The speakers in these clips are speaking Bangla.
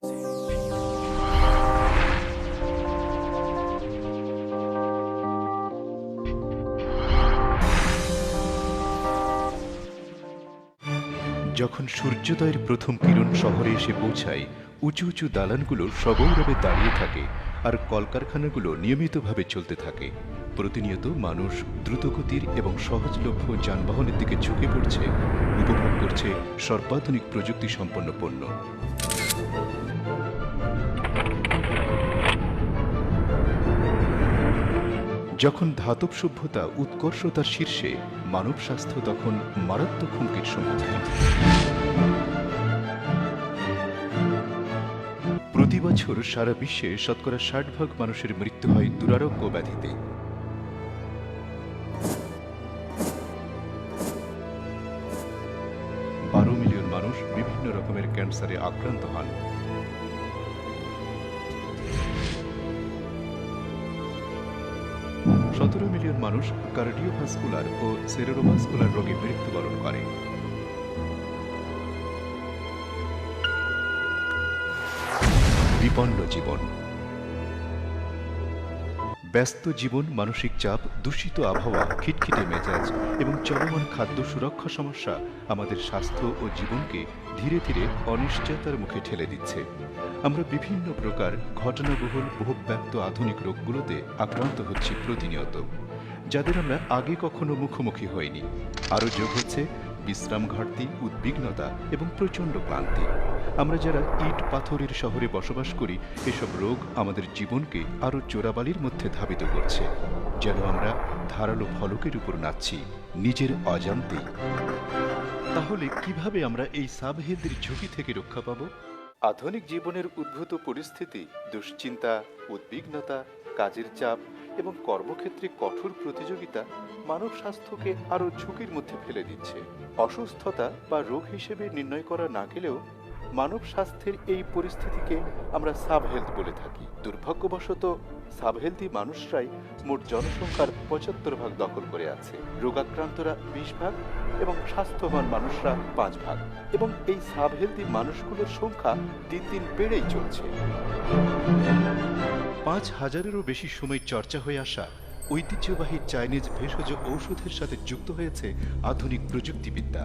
যখন সূর্যোদয়ের প্রথম কিরণ শহরে এসে পৌঁছায়, উঁচু উঁচু দালানগুলো সগৌরবে দাঁড়িয়ে থাকে আর কলকারখানাগুলো নিয়মিতভাবে চলতে থাকে। প্রতিনিয়ত মানুষ দ্রুতগতির এবং সহজলভ্য যানবাহনের দিকে ঝুঁকে পড়ছে, উপভোগ করছে সর্বাধুনিক প্রযুক্তি সম্পন্ন পণ্য। যখন ধাতব সভ্যতা উৎকর্ষতার শীর্ষে, মানব স্বাস্থ্য তখন মারাত্মক হুমকির সম্মুখীন। প্রতি বছর সারা বিশ্বে শতকরা ৬০ ভাগ মানুষের মৃত্যু হয় দুরারোগ্য ব্যাধিতে। ১২ মিলিয়ন মানুষ বিভিন্ন রকমের ক্যান্সারে আক্রান্ত হন। ১৭ মিলিয়ন মানুষ কার্ডিওভাস্কুলার ও সেরেব্রোভাস্কুলার রোগে মৃত্যুবরণ করে। বিপন্ন জীবন, ব্যস্ত জীবন, মানসিক চাপ, দূষিত আবহাওয়া, খিটখিটে মেজাজ এবং চলমান খাদ্য সুরক্ষা সমস্যা আমাদের স্বাস্থ্য ও জীবনকে ধীরে ধীরে অনিশ্চয়তার মুখে ঠেলে দিচ্ছে। আমরা বিভিন্ন প্রকার ঘটনাবহুল বহুব্যাপ্ত আধুনিক রোগগুলোতে আক্রান্ত হচ্ছি প্রতিনিয়ত, যাদের আমরা আগে কখনো মুখোমুখি হইনি। আরও যোগ হচ্ছে বিশ্রাম ঘাটতি, উদ্বিগ্নতা এবং প্রচণ্ড ক্লান্তি। আমরা যারা ইট পাথরের শহরে বসবাস করি, এসব রোগ আমাদের জীবনকে আরও চোরাবালির মধ্যে ধাবিত করছে, যেন আমরা ধারালো ফলকের উপর নাচছি নিজের অজান্তেই। তাহলে কিভাবে আমরা এই সাবহেলথের ঝুঁকি থেকে রক্ষা পাব? আধুনিক জীবনের উদ্ভূত পরিস্থিতি, দুশ্চিন্তা, উদ্বিগ্নতা, কাজের চাপ এবং কর্মক্ষেত্রে কঠোর প্রতিযোগিতা মানব স্বাস্থ্যকে আরও ঝুঁকির মধ্যে ফেলে দিচ্ছে। অসুস্থতা বা রোগ হিসেবে নির্ণয় করা না গেলেও মানব স্বাস্থ্যের এই পরিস্থিতিকে আমরা সাবহেলথ বলে থাকি। দুর্ভাগ্যবশত সাবহেলথি মানুষরাই মোট জনসংখ্যার ৭৫ ভাগ দখল করে আছে। রোগাক্রান্তরা ২০ ভাগ এবং স্বাস্থ্যবান মানুষরা ৫ ভাগ। এবং এই সাবহেলথি মানুষগুলোর সংখ্যা দিন দিন বেড়েই চলছে। ৫,০০০-এরও বেশি সময় চর্চা হয়ে আসা ঐতিহ্যবাহী চাইনিজ ভেষজ ঔষধের সাথে যুক্ত হয়েছে আধুনিক প্রযুক্তিবিদ্যা।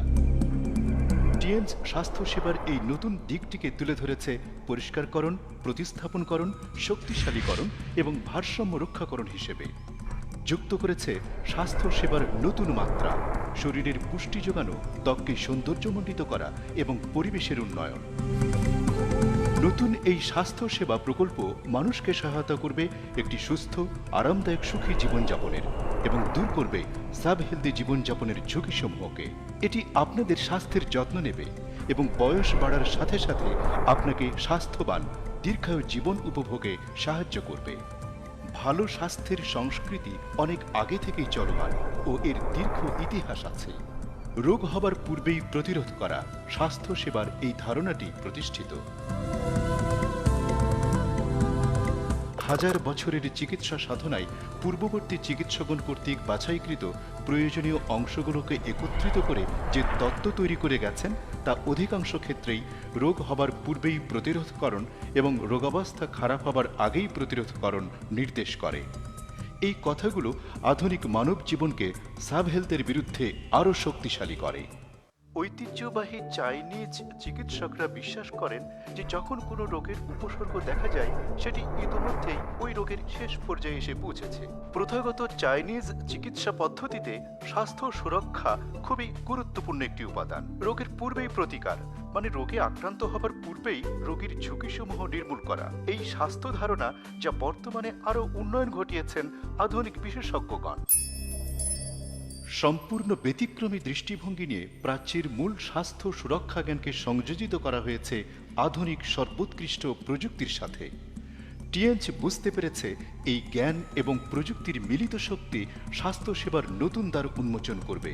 টিএনস স্বাস্থ্যসেবার এই নতুন দিকটিকে তুলে ধরেছে পরিষ্কারকরণ, প্রতিস্থাপনকরণ, শক্তিশালীকরণ এবং ভারসাম্য রক্ষাকরণ হিসেবে। যুক্ত করেছে স্বাস্থ্যসেবার নতুন মাত্রা, শরীরের পুষ্টি যোগানো, ত্বককে সৌন্দর্যমণ্ডিত করা এবং পরিবেশের উন্নয়ন। নতুন এই স্বাস্থ্যসেবা প্রকল্প মানুষকে সহায়তা করবে একটি সুস্থ, আরামদায়ক, সুখী জীবনযাপনের এবং দূর করবে সাবহেলথি জীবনযাপনের ঝুঁকিসমূহকে। এটি আপনাদের স্বাস্থ্যের যত্ন নেবে এবং বয়স বাড়ার সাথে সাথে আপনাকে স্বাস্থ্যবান, দীর্ঘায়ু জীবন উপভোগে সাহায্য করবে। ভালো স্বাস্থ্যের সংস্কৃতি অনেক আগে থেকেই চলমান ও এর দীর্ঘ ইতিহাস আছে। রোগ হবার পূর্বেই প্রতিরোধ করা, স্বাস্থ্যসেবার এই ধারণাটি প্রতিষ্ঠিত। হাজার বছরের চিকিৎসা সাধনায় পূর্ববর্তী চিকিৎসকগণ কর্তৃক বাছাইকৃত প্রয়োজনীয় অংশগুলোকে একত্রিত করে যে তত্ত্ব তৈরি করে গেছেন, তা অধিকাংশ ক্ষেত্রেই রোগ হবার পূর্বেই প্রতিরোধকরণ এবং রোগাবস্থা খারাপ হবার আগেই প্রতিরোধকরণ নির্দেশ করে। এই কথাগুলো আধুনিক মানব জীবনকে সাবহেলথের বিরুদ্ধে আরও শক্তিশালী করে। ঐতিহ্যবাহী চাইনিজ চিকিৎসকরা বিশ্বাস করেন যে যখন কোনো রোগের উপসর্গ দেখা যায়, সেটি ইতিমধ্যেই ওই রোগের শেষ পর্যায়ে এসে পৌঁছেছে। প্রথাগত চাইনিজ চিকিৎসা পদ্ধতিতে স্বাস্থ্য সুরক্ষা খুবই গুরুত্বপূর্ণ একটি উপাদান। রোগের পূর্বেই প্রতিকার, মানে রোগে আক্রান্ত হবার পূর্বেই রোগীর ঝুঁকিসমূহ নির্মূল করা, এই স্বাস্থ্য ধারণা যা বর্তমানে আরও উন্নয়ন ঘটিয়েছেন আধুনিক বিশেষজ্ঞগণ। সম্পূর্ণ ব্যতিক্রমী দৃষ্টিভঙ্গি নিয়ে প্রাচ্যের মূল স্বাস্থ্য সুরক্ষা জ্ঞানকে সংযোজিত করা হয়েছে আধুনিক সর্বোৎকৃষ্ট প্রযুক্তির সাথে। টিএনস বুঝতে পেরেছে এই জ্ঞান এবং প্রযুক্তির মিলিত শক্তি স্বাস্থ্যসেবার নতুন দ্বার উন্মোচন করবে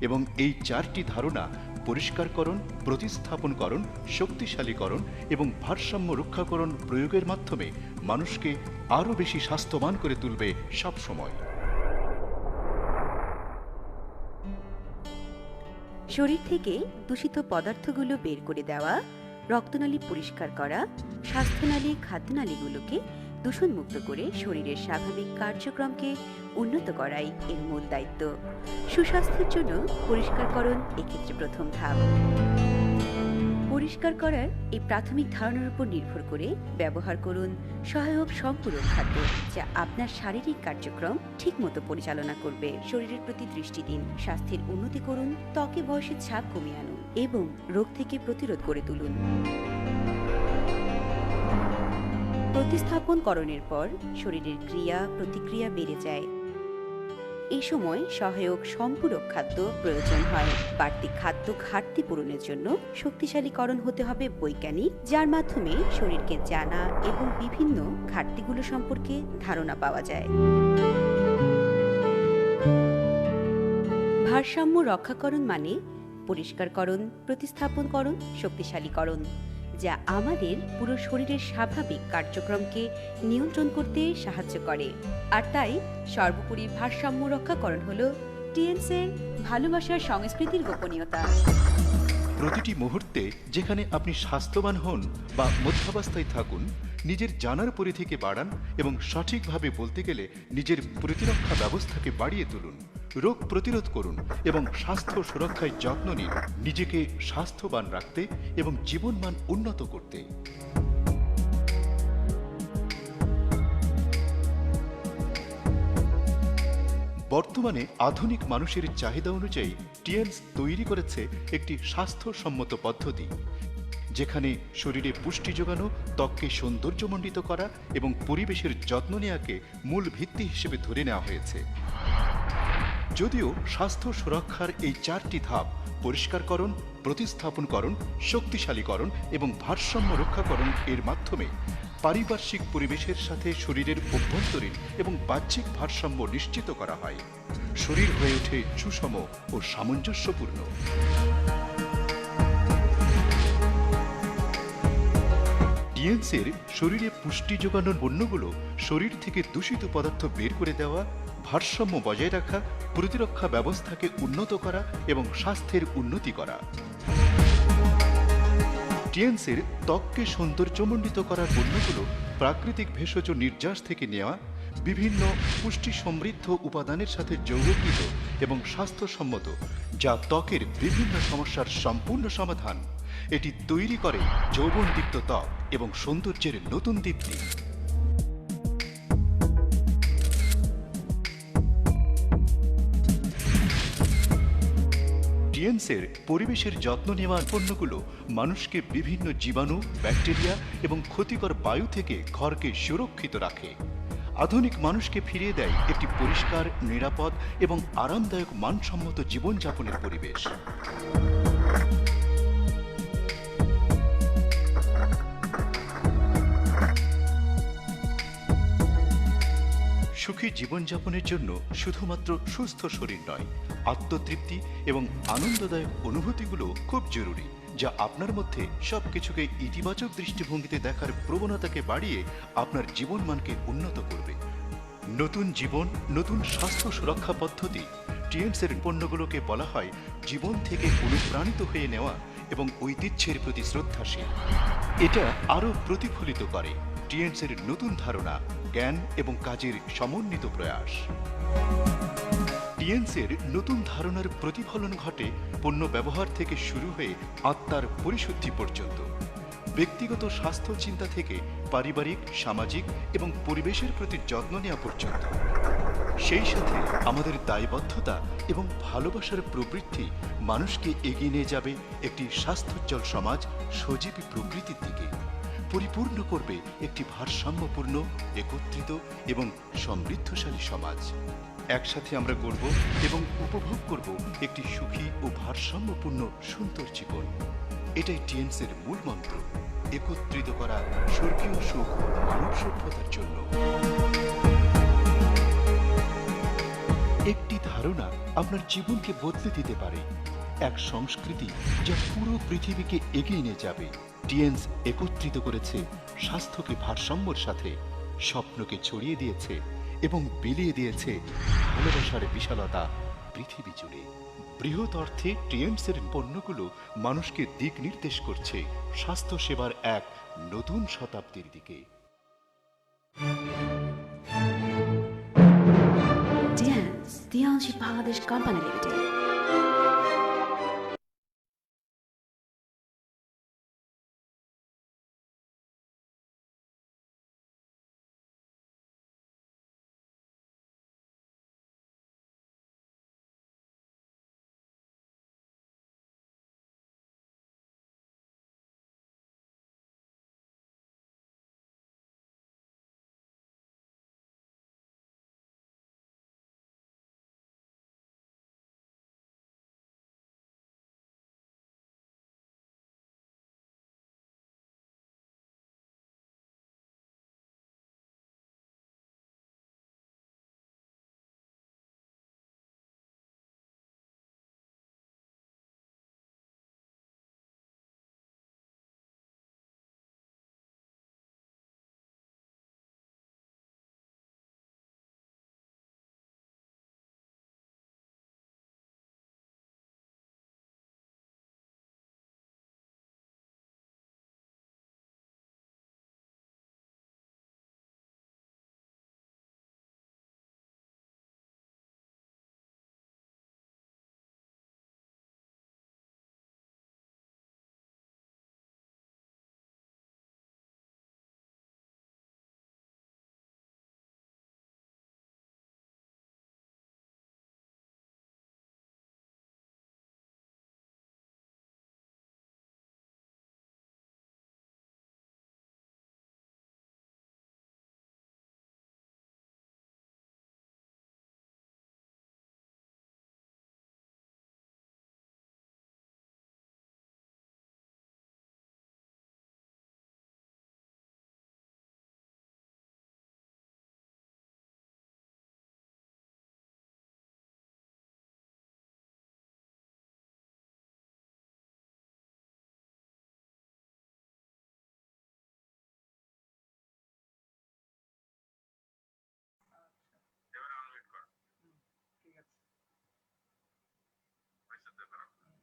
এবং এই চারটি ধারণা, পরিষ্কারকরণ, প্রতিস্থাপনকরণ, শক্তিশালীকরণ এবং ভারসাম্য রক্ষাকরণ প্রয়োগের মাধ্যমে মানুষকে আরও বেশি স্বাস্থ্যবান করে তুলবে সবসময়। শরীর থেকে দূষিত পদার্থগুলো বের করে দেওয়া, রক্তনালী পরিষ্কার করা, স্বাস্থ্যনালী খাদ্যনালীগুলোকে দূষণমুক্ত করে শরীরের স্বাভাবিক কার্যক্রমকে উন্নত করাই এর মূল দায়িত্ব। সুস্বাস্থ্যের জন্য পরিষ্কারকরণ এক্ষেত্রে প্রথম ধাপ। পরিষ্কার করার এই প্রাথমিক ধারণার উপর নির্ভর করে ব্যবহার করুন সহায়ক সম্পূরক খাদ্য, যা আপনার শারীরিক কার্যক্রম ঠিকমতো পরিচালনা করবে। শরীরের প্রতি দৃষ্টি দিন, স্বাস্থ্যের উন্নতি করুন, ত্বকে বয়সের ছাপ কমিয়ে আনুন এবং রোগ থেকে প্রতিরোধ করে তুলুন। প্রতিস্থাপনকরণের পর শরীরের ক্রিয়া প্রতিক্রিয়া বেড়ে যায়। এই সময় সহায়ক সম্পূরক খাদ্য প্রয়োজন হয়। বাড়তি খাদ্য ঘাটতি পূরণের জন্য শক্তিশালীকরণ হতে হবে বৈজ্ঞানিক, যার মাধ্যমে শরীরকে জানা এবং বিভিন্ন ঘাটতিগুলো সম্পর্কে ধারণা পাওয়া যায়। ভারসাম্য রক্ষাকরণ মানে পরিষ্কারকরণ, প্রতিস্থাপনকরণ, শক্তিশালীকরণ, যা আমাদের পুরো শরীরের স্বাভাবিক কার্যক্রমকে নিয়ন্ত্রণ করতে সাহায্য করে। আর তাই সর্বোপরি ভারসাম্য রক্ষাকরণ হলো টিএনসের ভালোবাসার সংস্কৃতির গোপনীয়তা। প্রতিটি মুহূর্তে যেখানে আপনি স্বাস্থ্যবান হন বা মধ্যাবস্থায় থাকুন, নিজের জানার পরিধিকে বাড়ান এবং সঠিকভাবে বলতে গেলে নিজের প্রতিরক্ষা ব্যবস্থাকে বাড়িয়ে তুলুন। রোগ প্রতিরোধ করুন এবং স্বাস্থ্য সুরক্ষায় যত্ন নিন, নিজেকে স্বাস্থ্যবান রাখতে এবং জীবনমান উন্নত করতে। বর্তমানে আধুনিক মানুষের চাহিদা অনুযায়ী টিএনস তৈরি করেছে একটি স্বাস্থ্যসম্মত পদ্ধতি, যেখানে শরীরে পুষ্টি যোগানো, ত্বককে সৌন্দর্যমণ্ডিত করা এবং পরিবেশের যত্ন নেওয়াকে মূল ভিত্তি হিসেবে ধরে নেওয়া হয়েছে। যদিও স্বাস্থ্য সুরক্ষার এই 4টি ধাপ পরিষ্কারকরণ, প্রতিস্থাপনকরণ, শক্তিশালীকরণ এবং ভারসাম্য রক্ষাকরণ এর মাধ্যমে পারিপার্শ্বিক পরিবেশের সাথে শরীরের অভ্যন্তরীণ এবং বাহ্যিক ভারসাম্য নিশ্চিত করা হয়, শরীর হয়ে ওঠে সুষম ও সামঞ্জস্যপূর্ণ। টিএনসের শরীরে পুষ্টি যোগানোর পণ্যগুলো শরীর থেকে দূষিত পদার্থ বের করে দেওয়া, ভারসাম্য বজায় রাখা, প্রতিরক্ষা ব্যবস্থাকে উন্নত করা এবং স্বাস্থ্যের উন্নতি করা। টিএনসের ত্বককে সৌন্দর্যমণ্ডিত করার পণ্যগুলো প্রাকৃতিক ভেষজ নির্যাস থেকে নেওয়া, বিভিন্ন পুষ্টি সমৃদ্ধ উপাদানের সাথে যৌগকৃত এবং স্বাস্থ্যসম্মত, যা ত্বকের বিভিন্ন সমস্যার সম্পূর্ণ সমাধান। এটি তৈরি করে যৌবনদীপ্ত ত্বক এবং সৌন্দর্যের নতুন দীপ্তি। টিএনসের পরিবেশের যত্ন নেওয়ার পণ্যগুলো মানুষকে বিভিন্ন জীবাণু, ব্যাকটেরিয়া এবং ক্ষতিকর বায়ু থেকে ঘরকে সুরক্ষিত রাখে। আধুনিক মানুষকে ফিরিয়ে দেয় একটি পরিষ্কার, নিরাপদ এবং আরামদায়ক মানসম্মত জীবনযাপনের পরিবেশ। সুখী জীবনযাপনের জন্য শুধুমাত্র সুস্থ শরীর নয়, আত্মতৃপ্তি এবং আনন্দদায়ক অনুভূতিগুলো খুব জরুরি, যা আপনার মধ্যে সবকিছুকে ইতিবাচক দৃষ্টিভঙ্গিতে দেখার প্রবণতাকে বাড়িয়ে আপনার জীবনমানকে উন্নত করবে। নতুন জীবন, নতুন স্বাস্থ্য সুরক্ষা পদ্ধতি। টিএনসের পণ্যগুলোকে বলা হয় জীবন থেকে অনুপ্রাণিত হয়ে নেওয়া এবং ঐতিহ্যের প্রতি শ্রদ্ধাশীল। এটা আরও প্রতিফলিত করে টিএনসের নতুন ধারণা, জ্ঞান এবং কাজের সমন্বিত প্রয়াস। টিএনসের নতুন ধারণার প্রতিফলন ঘটে পণ্য ব্যবহার থেকে শুরু হয়ে আত্মার পরিশুদ্ধি পর্যন্ত। ব্যক্তিগত স্বাস্থ্য চিন্তা থেকে পারিবারিক, সামাজিক এবং পরিবেশের প্রতি যত্ন নেওয়া পর্যন্ত। সেই সাথে আমাদের দায়বদ্ধতা এবং ভালোবাসার প্রবৃত্তি মানুষকে এগিয়ে নিয়ে যাবে একটি স্বাস্থ্যোজ্জ্বল সমাজ, সজীবী প্রকৃতির দিকে। পরিপূর্ণ করবে একটি ভারসাম্যপূর্ণ, একত্রিত এবং সমৃদ্ধশালী সমাজ। একসাথে আমরা গড়ব এবং উপভোগ করব একটি সুখী ও ভারসাম্যপূর্ণ সুন্দর জীবন। এটাই টিএনসের মূল মন্ত্র, একত্রিত করা স্বর্গীয় সুখ মানব সভ্যতার জন্য। একটি ধারণা আপনার জীবনকে বদলে দিতে পারে, এক সংস্কৃতি যা পুরো পৃথিবীকে এগিয়ে নিয়ে যাবে। টিএনস একত্রিত করেছে স্বাস্থ্যকে ভারসাম্যের সাথে, স্বপ্নকে ছড়িয়ে দিয়েছে এবং বিলিয়ে দিয়েছে ভালোবাসার বিশালতা পৃথিবী জুড়ে। বৃহৎ অর্থে টিএমসির পণ্যগুলো মানুষকে দিক নির্দেশ করছে স্বাস্থ্য সেবার এক নতুন শতাব্দীর দিকে। ডিয়ান্স দিয়াংশী Bangladesh company limited.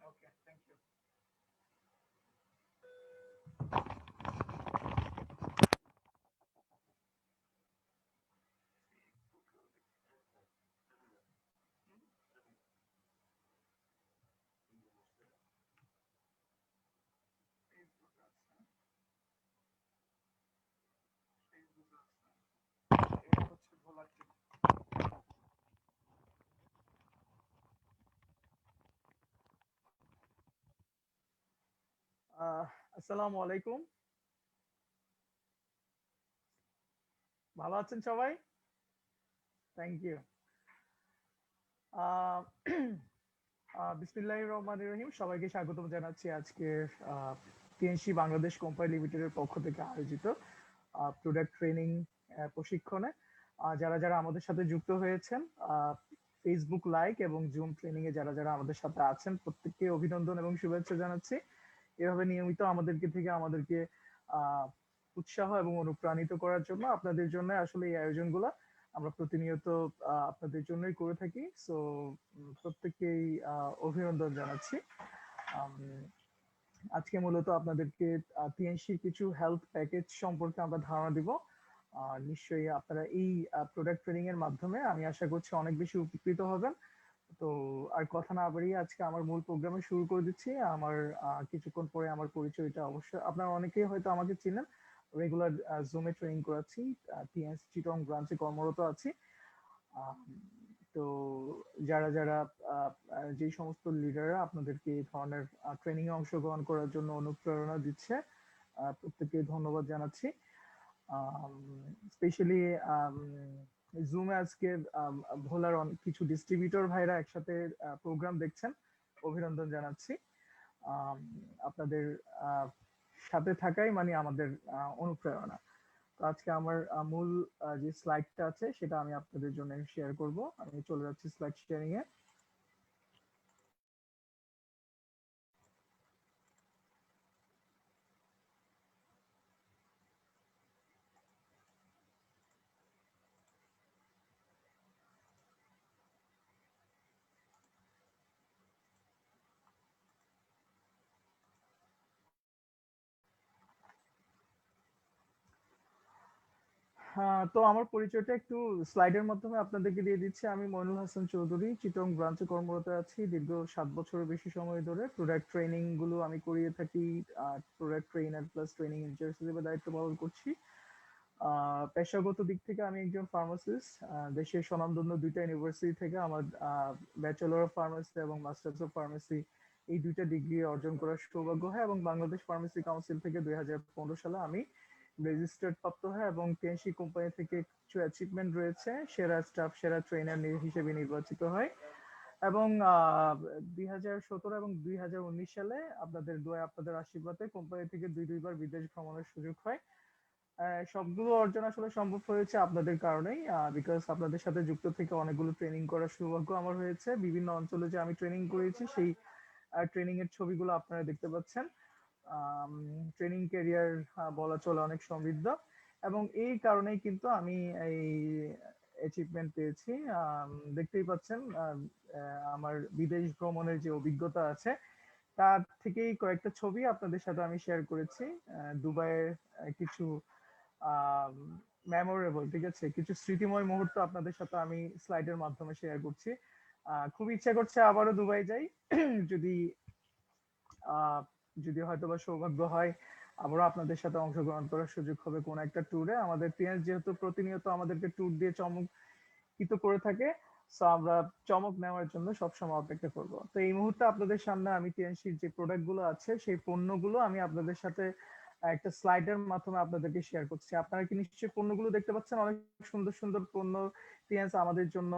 Okay, thank you. এটা হচ্ছে ভোলার টিম। আসসালামু আলাইকুম, ভালো আছেন সবাই? Thank you. বিসমিল্লাহির রহমানির রহিম, সবাইকে স্বাগতম জানাচ্ছি আজকে টিএনসি বাংলাদেশ কোম্পানি লিমিটেডের পক্ষ থেকে আয়োজিত প্রোডাক্ট ট্রেনিং প্রশিক্ষণে যারা যারা আমাদের সাথে যুক্ত হয়েছেন, ফেসবুক লাইক এবং জুম ট্রেনিং এ যারা যারা আমাদের সাথে আছেন, প্রত্যেককে অভিনন্দন এবং শুভেচ্ছা জানাচ্ছি। এভাবে নিয়মিত আমাদেরকে আহ উৎসাহ এবং অনুপ্রাণিত করার জন্য আপনাদের জন্য আসলে এই আয়োজনগুলো আমরা প্রতিনিয়ত আপনাদের জন্যই করে থাকি। সো প্রত্যেককেই অভিনন্দন জানাচ্ছি। আম, আজকে মূলত আপনাদেরকে টিএনসির কিছু হেলথ প্যাকেজ সম্পর্কে আমরা ধারণা দিব। নিশ্চয়ই আপনারা এই প্রোডাক্ট ট্রেনিং এর মাধ্যমে আমি আশা করছি অনেক বেশি উপকৃত হবেন। তো আর কথা না বাড়িয়ে আজকে আমার মূল প্রোগ্রামে শুরু করে দিচ্ছি। আমার কিছুক্ষণ পরে আমার পরিচয়টা অবশ্যই আপনারা অনেকেই হয়তো আমাকে চিনেন। রেগুলার জুমে ট্রেনিং করাচ্ছি, টিএনসি চিটং ব্রাঞ্চে কর্মরত আছি। আম, তো যারা যারা যে সমস্ত লিডাররা আপনাদেরকে এই ধরনের ট্রেনিং এ অংশগ্রহণ করার জন্য অনুপ্রেরণা দিচ্ছে, প্রত্যেককে ধন্যবাদ জানাচ্ছি। স্পেশালি জুমে আজকে ভোলার কিছু ডিস্ট্রিবিউটর ভাইরা একসাথে প্রোগ্রাম দেখছেন, অভিনন্দন জানাচ্ছি। আম, আপনাদের আহ, সাথে থাকাই মানে আমাদের অনুপ্রেরণা। তো আজকে আমার মূল যে স্লাইডটা আছে সেটা আমি আপনাদের জন্য শেয়ার করব। আমি চলে যাচ্ছি স্লাইড শেয়ারিং এ। হ্যাঁ, তো আমার পরিচয়টা একটু স্লাইডের মাধ্যমে আপনাদেরকে দিয়ে দিচ্ছি। আমি মইনুল হাসান চৌধুরী, চিটং ব্রাঞ্চে কর্মরত আছি দীর্ঘ ৭ বছরের বেশি সময় ধরে। প্রোডাক্ট ট্রেনিং গুলো আমি করিয়ে থাকি। Product trainer plus training incharge হিসেবে দায়িত্ব পালন করছি। পেশাগত দিক থেকে আমি একজন ফার্মাসিস্ট। দেশের স্বনামধন্য ২ টা ইউনিভার্সিটি থেকে আমার ব্যাচেলর অফ ফার্মাসি এবং মাস্টার্স অফ ফার্মাসি এই ২ টা ডিগ্রি অর্জন করার সৌভাগ্য হয় এবং বাংলাদেশ ফার্মেসি কাউন্সিল থেকে ২০১৫ সালে আমি রেজিস্টার্ড প্রাপ্ত হয় এবং টিএনসি কোম্পানি থেকে কিছু অ্যাচিভমেন্ট রয়েছে। সেরা স্টাফ, সেরা ট্রেনার হিসেবে নির্বাচিত হয় এবং ২০১৭ এবং ২০১৯ সালে আপনাদের দোয়ায়, আপনাদের আশীর্বাদে কোম্পানি থেকে দুইবার বিদেশ ভ্রমণের সুযোগ হয়। সবগুলো অর্জন আসলে সম্ভব হয়েছে আপনাদের কারণেই। বিকজ আপনাদের সাথে যুক্ত থেকে অনেকগুলো ট্রেনিং করার সৌভাগ্য আমার হয়েছে। বিভিন্ন অঞ্চলে যে আমি ট্রেনিং করেছি সেই ট্রেনিং এর ছবিগুলো আপনারা দেখতে পাচ্ছেন। ট্রেনিং ক্যারিয়ার বলা চলে অনেক সমৃদ্ধ এবং এই কারণেই কিন্তু আমি এই অ্যাচিভমেন্ট পেয়েছি। দেখতেই পাচ্ছেন আমার বিদেশ ভ্রমণের যে অভিজ্ঞতা আছে তার থেকেই কয়েকটা ছবি আপনাদের সাথে আমি শেয়ার করেছি। দুবাইয়ের কিছু মেমোরেবল, ঠিক আছে, কিছু স্মৃতিময় মুহূর্ত আপনাদের সাথে আমি স্লাইডের মাধ্যমে শেয়ার করছি। খুব ইচ্ছা করছে আবারও দুবাই যাই। যদি আহ যদি হয়তোবা সৌভাগ্য হয় আবারও আপনাদের সাথে অংশগ্রহণ করার সুযোগ হবে কোন একটা ট্যুরে। আমাদের টিএনস যেহেতু প্রতিনিয়ত আমাদেরকে ট্যুর দিয়ে চমকিত করে থাকে, সো আমরা চমক নেওয়ার জন্য সবসময় অপেক্ষা করব। তো এই মুহূর্তে আপনাদের সামনে আমি টিএনসির যে প্রোডাক্ট গুলো আছে সেই পণ্যগুলো আমি আপনাদের সাথে একটা স্লাইডের মাধ্যমে আপনাদেরকে শেয়ার করছি। আপনারা কি নিশ্চয়ই পণ্যগুলো দেখতে পাচ্ছেন? অনেক সুন্দর সুন্দর পণ্য টিএনস আমাদের জন্য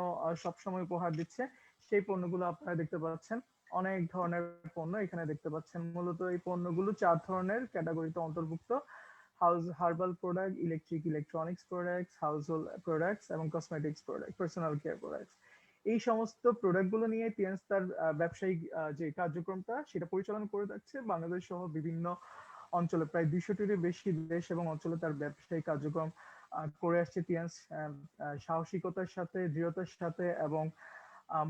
সবসময় উপহার দিচ্ছে। সেই পণ্যগুলো আপনারা দেখতে পাচ্ছেন। অনেক ধরনের পণ্য এখানে দেখতে পাচ্ছেন। মূলত এই পণ্যগুলো ৪ ধরনের ক্যাটাগরিতে অন্তর্ভুক্ত: herbal product, electronics products, household products এবং cosmetics product, personal care products. এই সমস্ত প্রোডাক্ট গুলো নিয়ে টিএনস তার ব্যবসায়িক যে কার্যক্রমটা সেটা পরিচালনা করে যাচ্ছে বাংলাদেশ সহ বিভিন্ন অঞ্চলে। প্রায় ২০০টিরও বেশি দেশ এবং অঞ্চলে তার ব্যবসায়িক কার্যক্রম করে আসছে টিএনস সাহসিকতার সাথে, দৃঢ়তার সাথে এবং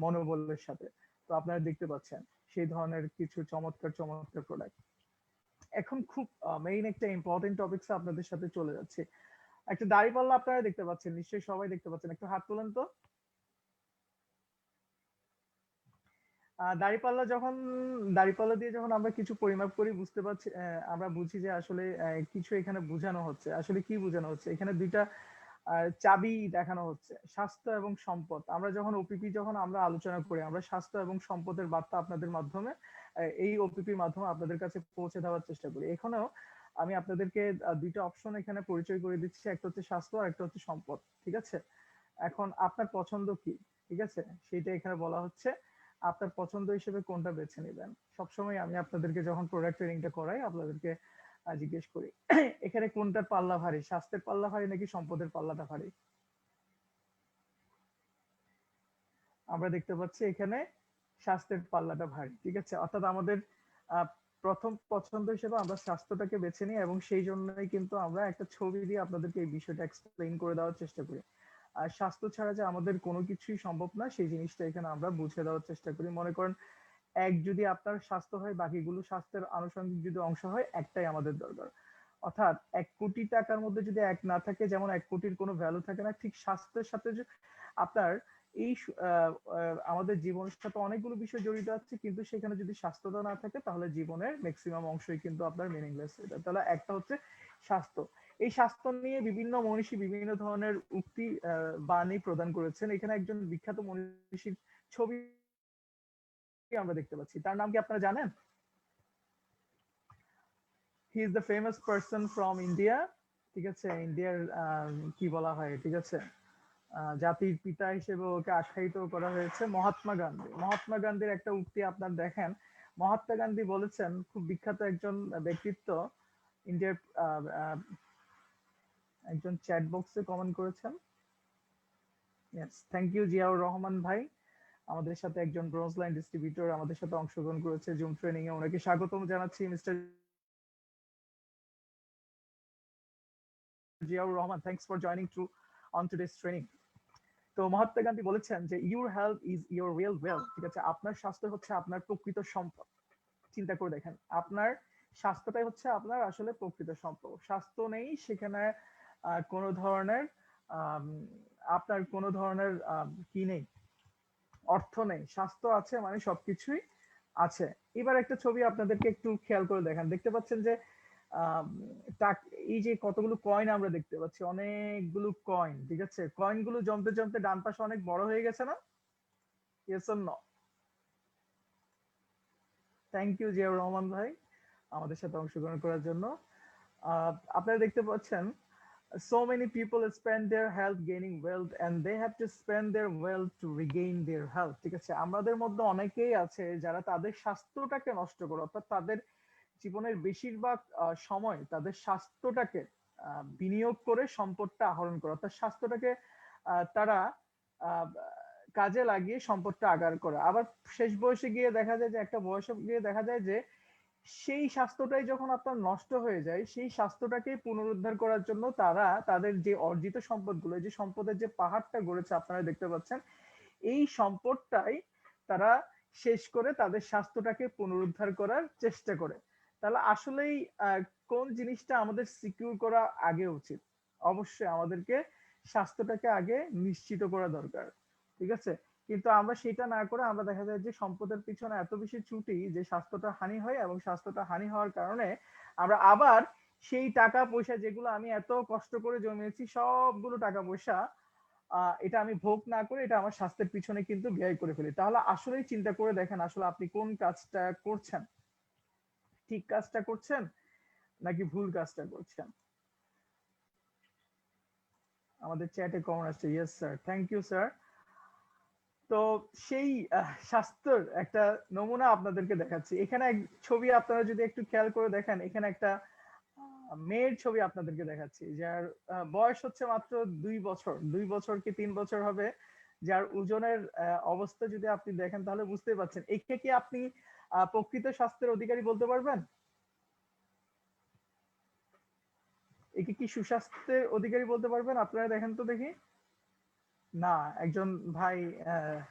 মনোবলের সাথে। তো আপনারা দেখতে পাচ্ছেন সেই ধরনের কিছু চমৎকার চমৎকার প্রোডাক্ট। এখন খুব মেইন একটা ইম্পর্টেন্ট টপিকস আপনাদের সাথে চলে যাচ্ছে। একটা দাড়িপাল্লা আপনারা দেখতে পাচ্ছেন, নিশ্চয়ই সবাই দেখতে পাচ্ছেন। একটু হাত তোলেন তো। দাড়িপাল্লা দিয়ে যখন আমরা কিছু পরিমাপ করি বুঝতে পারছি, আমরা বুঝি যে আসলে কিছু এখানে বোঝানো হচ্ছে। আসলে কি বোঝানো হচ্ছে? এখানে ২টা চাবি দেখানো হচ্ছে, স্বাস্থ্য এবং সম্পদ। আমরা যখন ওপিপি যখন আমরা আলোচনা করি, আমরা স্বাস্থ্য এবং সম্পদের বার্তা আপনাদের মাধ্যমে এই ওপিপির মাধ্যমে আপনাদের কাছে পৌঁছে দেওয়ার চেষ্টা করি। এখানেও আমি আপনাদেরকে ২টা অপশন এখানে পরিচয় করে দিচ্ছি। একটা হচ্ছে স্বাস্থ্য আর একটা হচ্ছে সম্পদ। ঠিক আছে? এখন আপনার পছন্দ কি? ঠিক আছে? সেইটা এখানে বলা হচ্ছে। আপনার পছন্দ হিসেবে কোনটা বেছে নিবেন? সবসময় আমি আপনাদেরকে যখন প্রোডাক্ট ট্রেনিংটা করাই আপনাদেরকে জিজ্ঞেস করি এখানে কোনটার পাল্লা ভারী? স্বাস্থ্যের পাল্লা ভারী নাকি সম্পদের পাল্লাটা ভারী? আমরা দেখতে পাচ্ছি এখানে স্বাস্থ্যের পাল্লাটা ভারী। ঠিক আছে? অর্থাৎ আমাদের আহ, প্রথম পছন্দ হিসেবে আমরা স্বাস্থ্যটাকে বেছে নিই এবং সেই জন্যই কিন্তু আমরা একটা ছবি দিয়ে আপনাদেরকে এই বিষয়টা এক্সপ্লেইন করে দেওয়ার চেষ্টা করি। আর স্বাস্থ্য ছাড়া যে আমাদের কোনো কিছুই সম্ভব না সেই জিনিসটা এখানে আমরা বুঝে দেওয়ার চেষ্টা করি। মনে করেন এক যদি আপনার স্বাস্থ্য হয়, বাকিগুলো স্বাস্থ্যের আনুষঙ্গিক যদি অংশ হয়, একটাই আমাদের দরকার। অর্থাৎ ১ কোটি টাকার মধ্যে যদি এক না থাকে, যেমন ১ কোটির কোনো ভ্যালু থাকে না, ঠিক স্বাস্থ্যের সাথে যে আপনার এই আমাদের জীবনের সাথে অনেকগুলো বিষয় জড়িত আছে, কিন্তু সেখানে যদি স্বাস্থ্যটা না থাকে তাহলে জীবনের ম্যাক্সিমাম অংশই কিন্তু আপনার মিনিংলেস হয়ে যায়। তাহলে একটা হচ্ছে স্বাস্থ্য। এই স্বাস্থ্য নিয়ে বিভিন্ন মনীষী বিভিন্ন ধরনের উক্তি বাণী প্রদান করেছেন। এখানে একজন বিখ্যাত মনীষীর ছবি আমরা দেখতে পাচ্ছি। তার নাম কি আপনারা জানেন? He is the famous person from India. ঠিক আছে? ইন্ডিয়ার কি বলা হয়, ঠিক আছে, জাতির পিতা হিসেবে ওকে আখ্যায়িত করা হয়েছে মহাত্মা গান্ধী। মহাত্মা গান্ধীর একটা উক্তি আপনার দেখেন। মহাত্মা গান্ধী বলেছেন, খুব বিখ্যাত একজন ব্যক্তিত্ব, ইন্ডিয়ার একজন চ্যাট বক্সে কমেন্ট করেছেন। Yes, thank you Ziaur Rahman ভাই। আমাদের সাথে একজন ব্রোঞ্জ লাইন ডিস্ট্রিবিউটর আমাদের সাথে অংশগ্রহণ করেছে জুম ট্রেনিং এ। ওনাকে স্বাগতম জানাচ্ছি, mister Ziaur Rahman. Thanks for joining to on today's training. তো মহাত্মা গান্ধী বলেছেন যে your health is your real wealth. ঠিক আছে? আপনার স্বাস্থ্য হচ্ছে আপনার প্রকৃত সম্পদ। চিন্তা করে দেখেন, আপনার স্বাস্থ্যটাই হচ্ছে আপনার আসলে প্রকৃত সম্পদ। স্বাস্থ্য নেই সেখানে কোনো ধরনের আম, আপনার কোনো ধরনের কি নেই, অর্থ নেই, স্বাস্থ্য আছে মানে সবকিছুই আছে। এবার একটা ছবি আপনাদেরকে একটু খেয়াল করে দেখেন, দেখতে পাচ্ছেন যে আম, এই যে কতগুলো কয়েন আমরা দেখতে পাচ্ছি, অনেকগুলো কয়েন, ঠিক আছে? কয়েন গুলো জমতে জমতে ডান পাশে অনেক বড় হয়ে গেছে না? Yes or no? Thank you Ziaur Rahman ভাই আমাদের সাথে অংশগ্রহণ করার জন্য। আপনারা দেখতে পাচ্ছেন so many people spend their health gaining wealth and they have to spend their wealth to regain their health, ঠিক আছে? আমাদের মধ্যে অনেকেই আছে যারা তাদের স্বাস্থ্যটাকে নষ্ট করে, অর্থাৎ তাদের জীবনের বেশিরভাগ সময় তাদের স্বাস্থ্যটাকে বিনিয়োগ করে সম্পদটা আহরণ করে, অর্থাৎ স্বাস্থ্যটাকে তারা আহ, কাজে লাগিয়ে সম্পদটা আগার করে। আবার শেষ বয়সে গিয়ে দেখা যায় যে, একটা বয়সে গিয়ে দেখা যায় যে সেই স্বাস্থ্যটাই যখন আপনার নষ্ট হয়ে যায়, সেই স্বাস্থ্যটাকে পুনরুদ্ধার করার জন্য তারা তাদের যে অর্জিত সম্পদগুলো, যে সম্পদের যে পাহাড়টা গড়েছে আপনারা দেখতে পাচ্ছেন, এই সম্পদটাই তারা শেষ করে তাদের স্বাস্থ্যটাকে পুনরুদ্ধার করার চেষ্টা করে। তাহলে আসলেই কোন জিনিসটা আমাদের সিকিউর করা আগে উচিত? অবশ্যই আমাদেরকে স্বাস্থ্যটাকে আগে নিশ্চিত করা দরকার, ঠিক আছে? কিন্তু আমরা সেটা না করে আমরা দেখা যায় যে সম্পদের পিছনে এত বেশি ছুটি যে স্বাস্থ্যটা হানি হয়, এবং স্বাস্থ্যটা হানি হওয়ার কারণে আমরা আবার সেই টাকা পয়সা যেগুলো আমি এত কষ্ট করে জমিয়েছি, সবগুলো টাকা পয়সা এটা আমি ভোগ না করে এটা আমার স্বাস্থ্যের পিছনে কিন্তু ব্যয় করে ফেলি। তাহলে আসলেই চিন্তা করে দেখেন আসলে আপনি কোন কাজটা করছেন, ঠিক কাজটা করছেন নাকি ভুল কাজটা করছেন? আমাদের চ্যাটে কমেন্ট আসছে, yes sir, thank you sir. তো সেই স্বাস্থ্যের একটা নমুনা আপনাদেরকে দেখাচ্ছি। এখানে এক ছবি আপনারা যদি একটু খেয়াল করে দেখেন, এখানে একটা মেয়ের ছবি আপনাদেরকে দেখাচ্ছি, যার বয়স হচ্ছে মাত্র 2 বছর, 2 বছর কি 3 বছর হবে, যার ওজনের অবস্থা যদি আপনি দেখেন তাহলে বুঝতেই পারছেন। একে কি আপনি প্রকৃত স্বাস্থ্যের অধিকারী বলতে পারবেন? একে কি সুস্বাস্থ্যের অধিকারী বলতে পারবেন? আপনারা দেখেন তো দেখি। না, একজন ভাই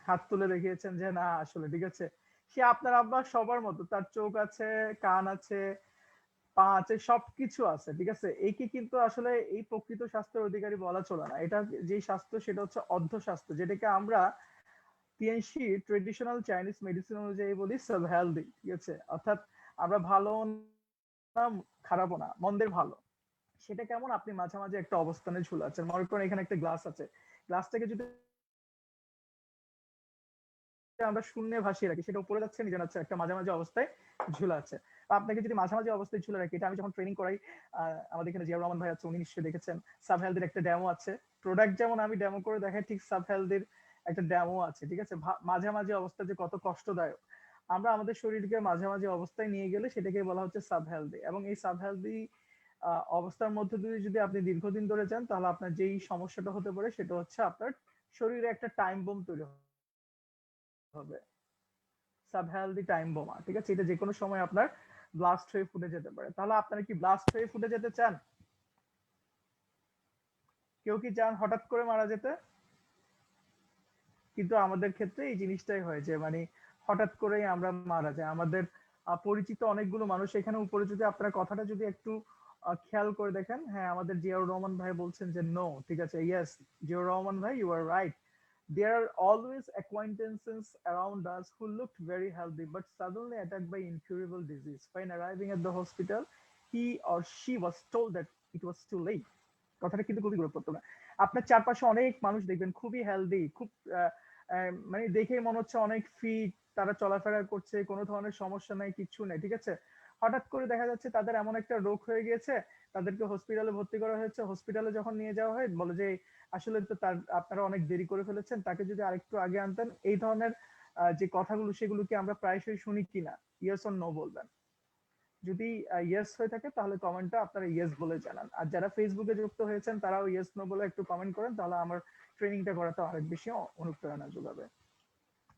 হাত তুলে দেখিয়েছেন যে না আসলে ঠিক আছে, সে আপনার আব্বা সবার মতো, তার চোখ আছে, কান আছে, পা আছে, সবকিছু আছে, ঠিক আছে? একে কিন্তু আসলে এই প্রকৃত স্বাস্থ্যের অধিকারী বলা চলে না। এটা যে স্বাস্থ্য সেটা হচ্ছে অর্ধ স্বাস্থ্য, যেটাকে আমরা টিএনসি ট্রেডিশনাল চাইনিজ মেডিসিন অনুযায়ী বলি সাব হেলদি, ঠিক আছে? অর্থাৎ আমরা ভালো না, খারাপও না, মন্দের ভালো। সেটা কেমন? আপনি মাঝামাঝি একটা অবস্থানে ঝুলে আছেন। মনে করেন এখানে একটা গ্লাস আছে, গ্লাসটাকে যদি আমরা শূন্যে ভাসিয়ে রাখি, সেটা উপরে যাচ্ছে নিচে যাচ্ছে, একটা মাঝামাঝি অবস্থায় ঝুলে আছে। আপনাকে যদি মাঝামাঝি অবস্থায় ঝুলে রাখি, এটা আমি যখন ট্রেনিং করাই, আমাদের এখানে জিয়াউর রহমান ভাই আছে, উনি নিশ্চয়ই দেখেছেন, সাব হেলথের একটা ডেমো আছে। প্রোডাক্ট যেমন আমি ডেমো করে দেখাই, ঠিক সাব হেলথের একটা ডেমো আছে, ঠিক আছে? মাঝামাঝি অবস্থা যে কত কষ্টদায়ক, আমরা আমাদের শরীরকে মাঝামাঝি অবস্থায় নিয়ে গেলে সেটাকে বলা হচ্ছে সাব হেলদি। এবং এই সাব হেলদি অবস্থার মধ্যে দিয়ে যদি আপনি দীর্ঘদিন ধরে যান, তাহলে আপনার যেই সমস্যাটা হতে পারে সেটা হচ্ছে আপনার শরীরে একটা টাইম বোম তৈরি হবে, সাব হেলদি টাইম বোমা, ঠিক আছে? এটা যে কোনো সময় আপনার ব্লাস্ট হয়ে ফুটে যেতে পারে। তাহলে আপনারা কি ব্লাস্ট হয়ে ফুটে যেতে চান? কেউ কি চান হঠাৎ করে মারা যেতে? কিন্তু আমাদের ক্ষেত্রে এই জিনিসটাই হয় যে মানে হঠাৎ করেই আমরা মারা যাই। আমাদের পরিচিত অনেকগুলো মানুষ, এখানে উপরে যদি আপনার কথাটা যদি একটু খেয়াল করে দেখেন, হ্যাঁ আমাদের জিয়াউর রহমান ভাই বলছেন যে নো, ঠিক আছে? ইয়েস জিয়াউর রহমান ভাই, you are right. There are always acquaintances around us who looked very healthy but suddenly attacked by incurable disease. When arriving at the hospital, he or she was told that it was too late. কথাটা কিন্তু খুবই গুরুত্বপূর্ণ। আপনার চারপাশে অনেক মানুষ দেখবেন খুবই হেলদি, খুব মানে দেখেই মনে হচ্ছে অনেক ফিট, তারা চলাফেরা করছে, কোনো ধরনের সমস্যা নাই, কিচ্ছু নাই, ঠিক আছে? হঠাৎ করে দেখা যাচ্ছে তাদের এমন একটা রোগ হয়ে গিয়েছে, তাদেরকে হসপিটালে ভর্তি করা হয়েছে। হসপিটালে যখন নিয়ে যাওয়া হয় বলে যে আসলে তো তার আপনারা অনেক দেরি করে ফেলেছেন, তাকে যদি আরেকটু আগে আনতেন। এই ধরনের যে কথাগুলো সেগুলো কি আমরা প্রায়শই শুনি কিনা? ইয়েস অর নো বলবেন। যদি ইয়েস হয়ে থাকে তাহলে কমেন্টটা আপনারা ইয়েস বলে জানান, আর যারা ফেসবুকে যুক্ত হয়েছেন তারাও ইয়েস নো বলে একটু কমেন্ট করেন, তাহলে আমার ট্রেনিংটা করাতে অনেক বেশি অনুপ্রেরণা যোগাবে।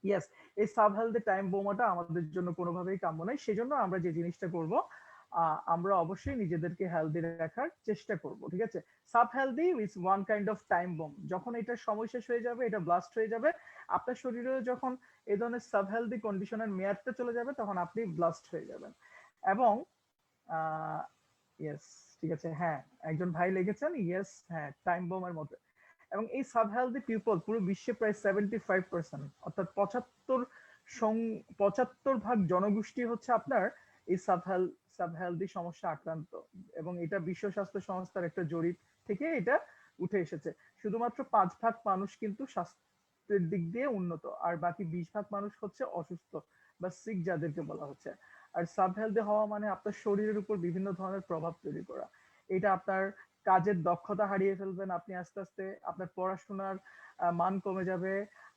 ইয়েস, এই সাব হেলথ টাইম বোমাটা আমাদের জন্য কোনোভাবেই কাম্য নয়। সেজন্য আমরা যে জিনিসটা করব, আমরা অবশ্যই নিজেদেরকে হেলদি রাখার চেষ্টা করব, ঠিক আছে? Sub healthy is one kind of time bomb. যখন এটার সময় শেষ হয়ে যাবে, এটা ব্লাস্ট হয়ে যাবে, আপনার শরীরেও যখন এই ধরনের সাব হেলদি কন্ডিশনের মেয়াদটা চলে যাবে, তখন আপনি ব্লাস্ট হয়ে যাবেন। এবং ইয়েস, ঠিক আছে, হ্যাঁ, একজন ভাই লিখেছেন ইয়েস, হ্যাঁ, টাইম বোমার মতো। এবং এই সাব হেলদি পিপল পুরো বিশ্বে প্রায় 75%, অর্থাৎ 75% জনগোষ্ঠী হচ্ছে আপনার এই সাব হেলদি সমস্যা আক্রান্ত। এবং এটা বিশ্ব স্বাস্থ্য সংস্থার একটা জরিপ থেকে এটা উঠে এসেছে। শুধুমাত্র 5 ভাগ মানুষ কিন্তু স্বাস্থ্যের দিক দিয়ে উন্নত, আর বাকি 20 ভাগ মানুষ হচ্ছে অসুস্থ বা সিক যাদেরকে বলা হচ্ছে। আর সাব হেলদি হওয়া মানে আপনার শরীরের উপর বিভিন্ন ধরনের প্রভাব তৈরি করা। এটা আপনার কাজের দক্ষতা হারিয়ে ফেলবেন আপনি আস্তে আস্তে, আপনার পড়াশোনার মান কমে যাবে,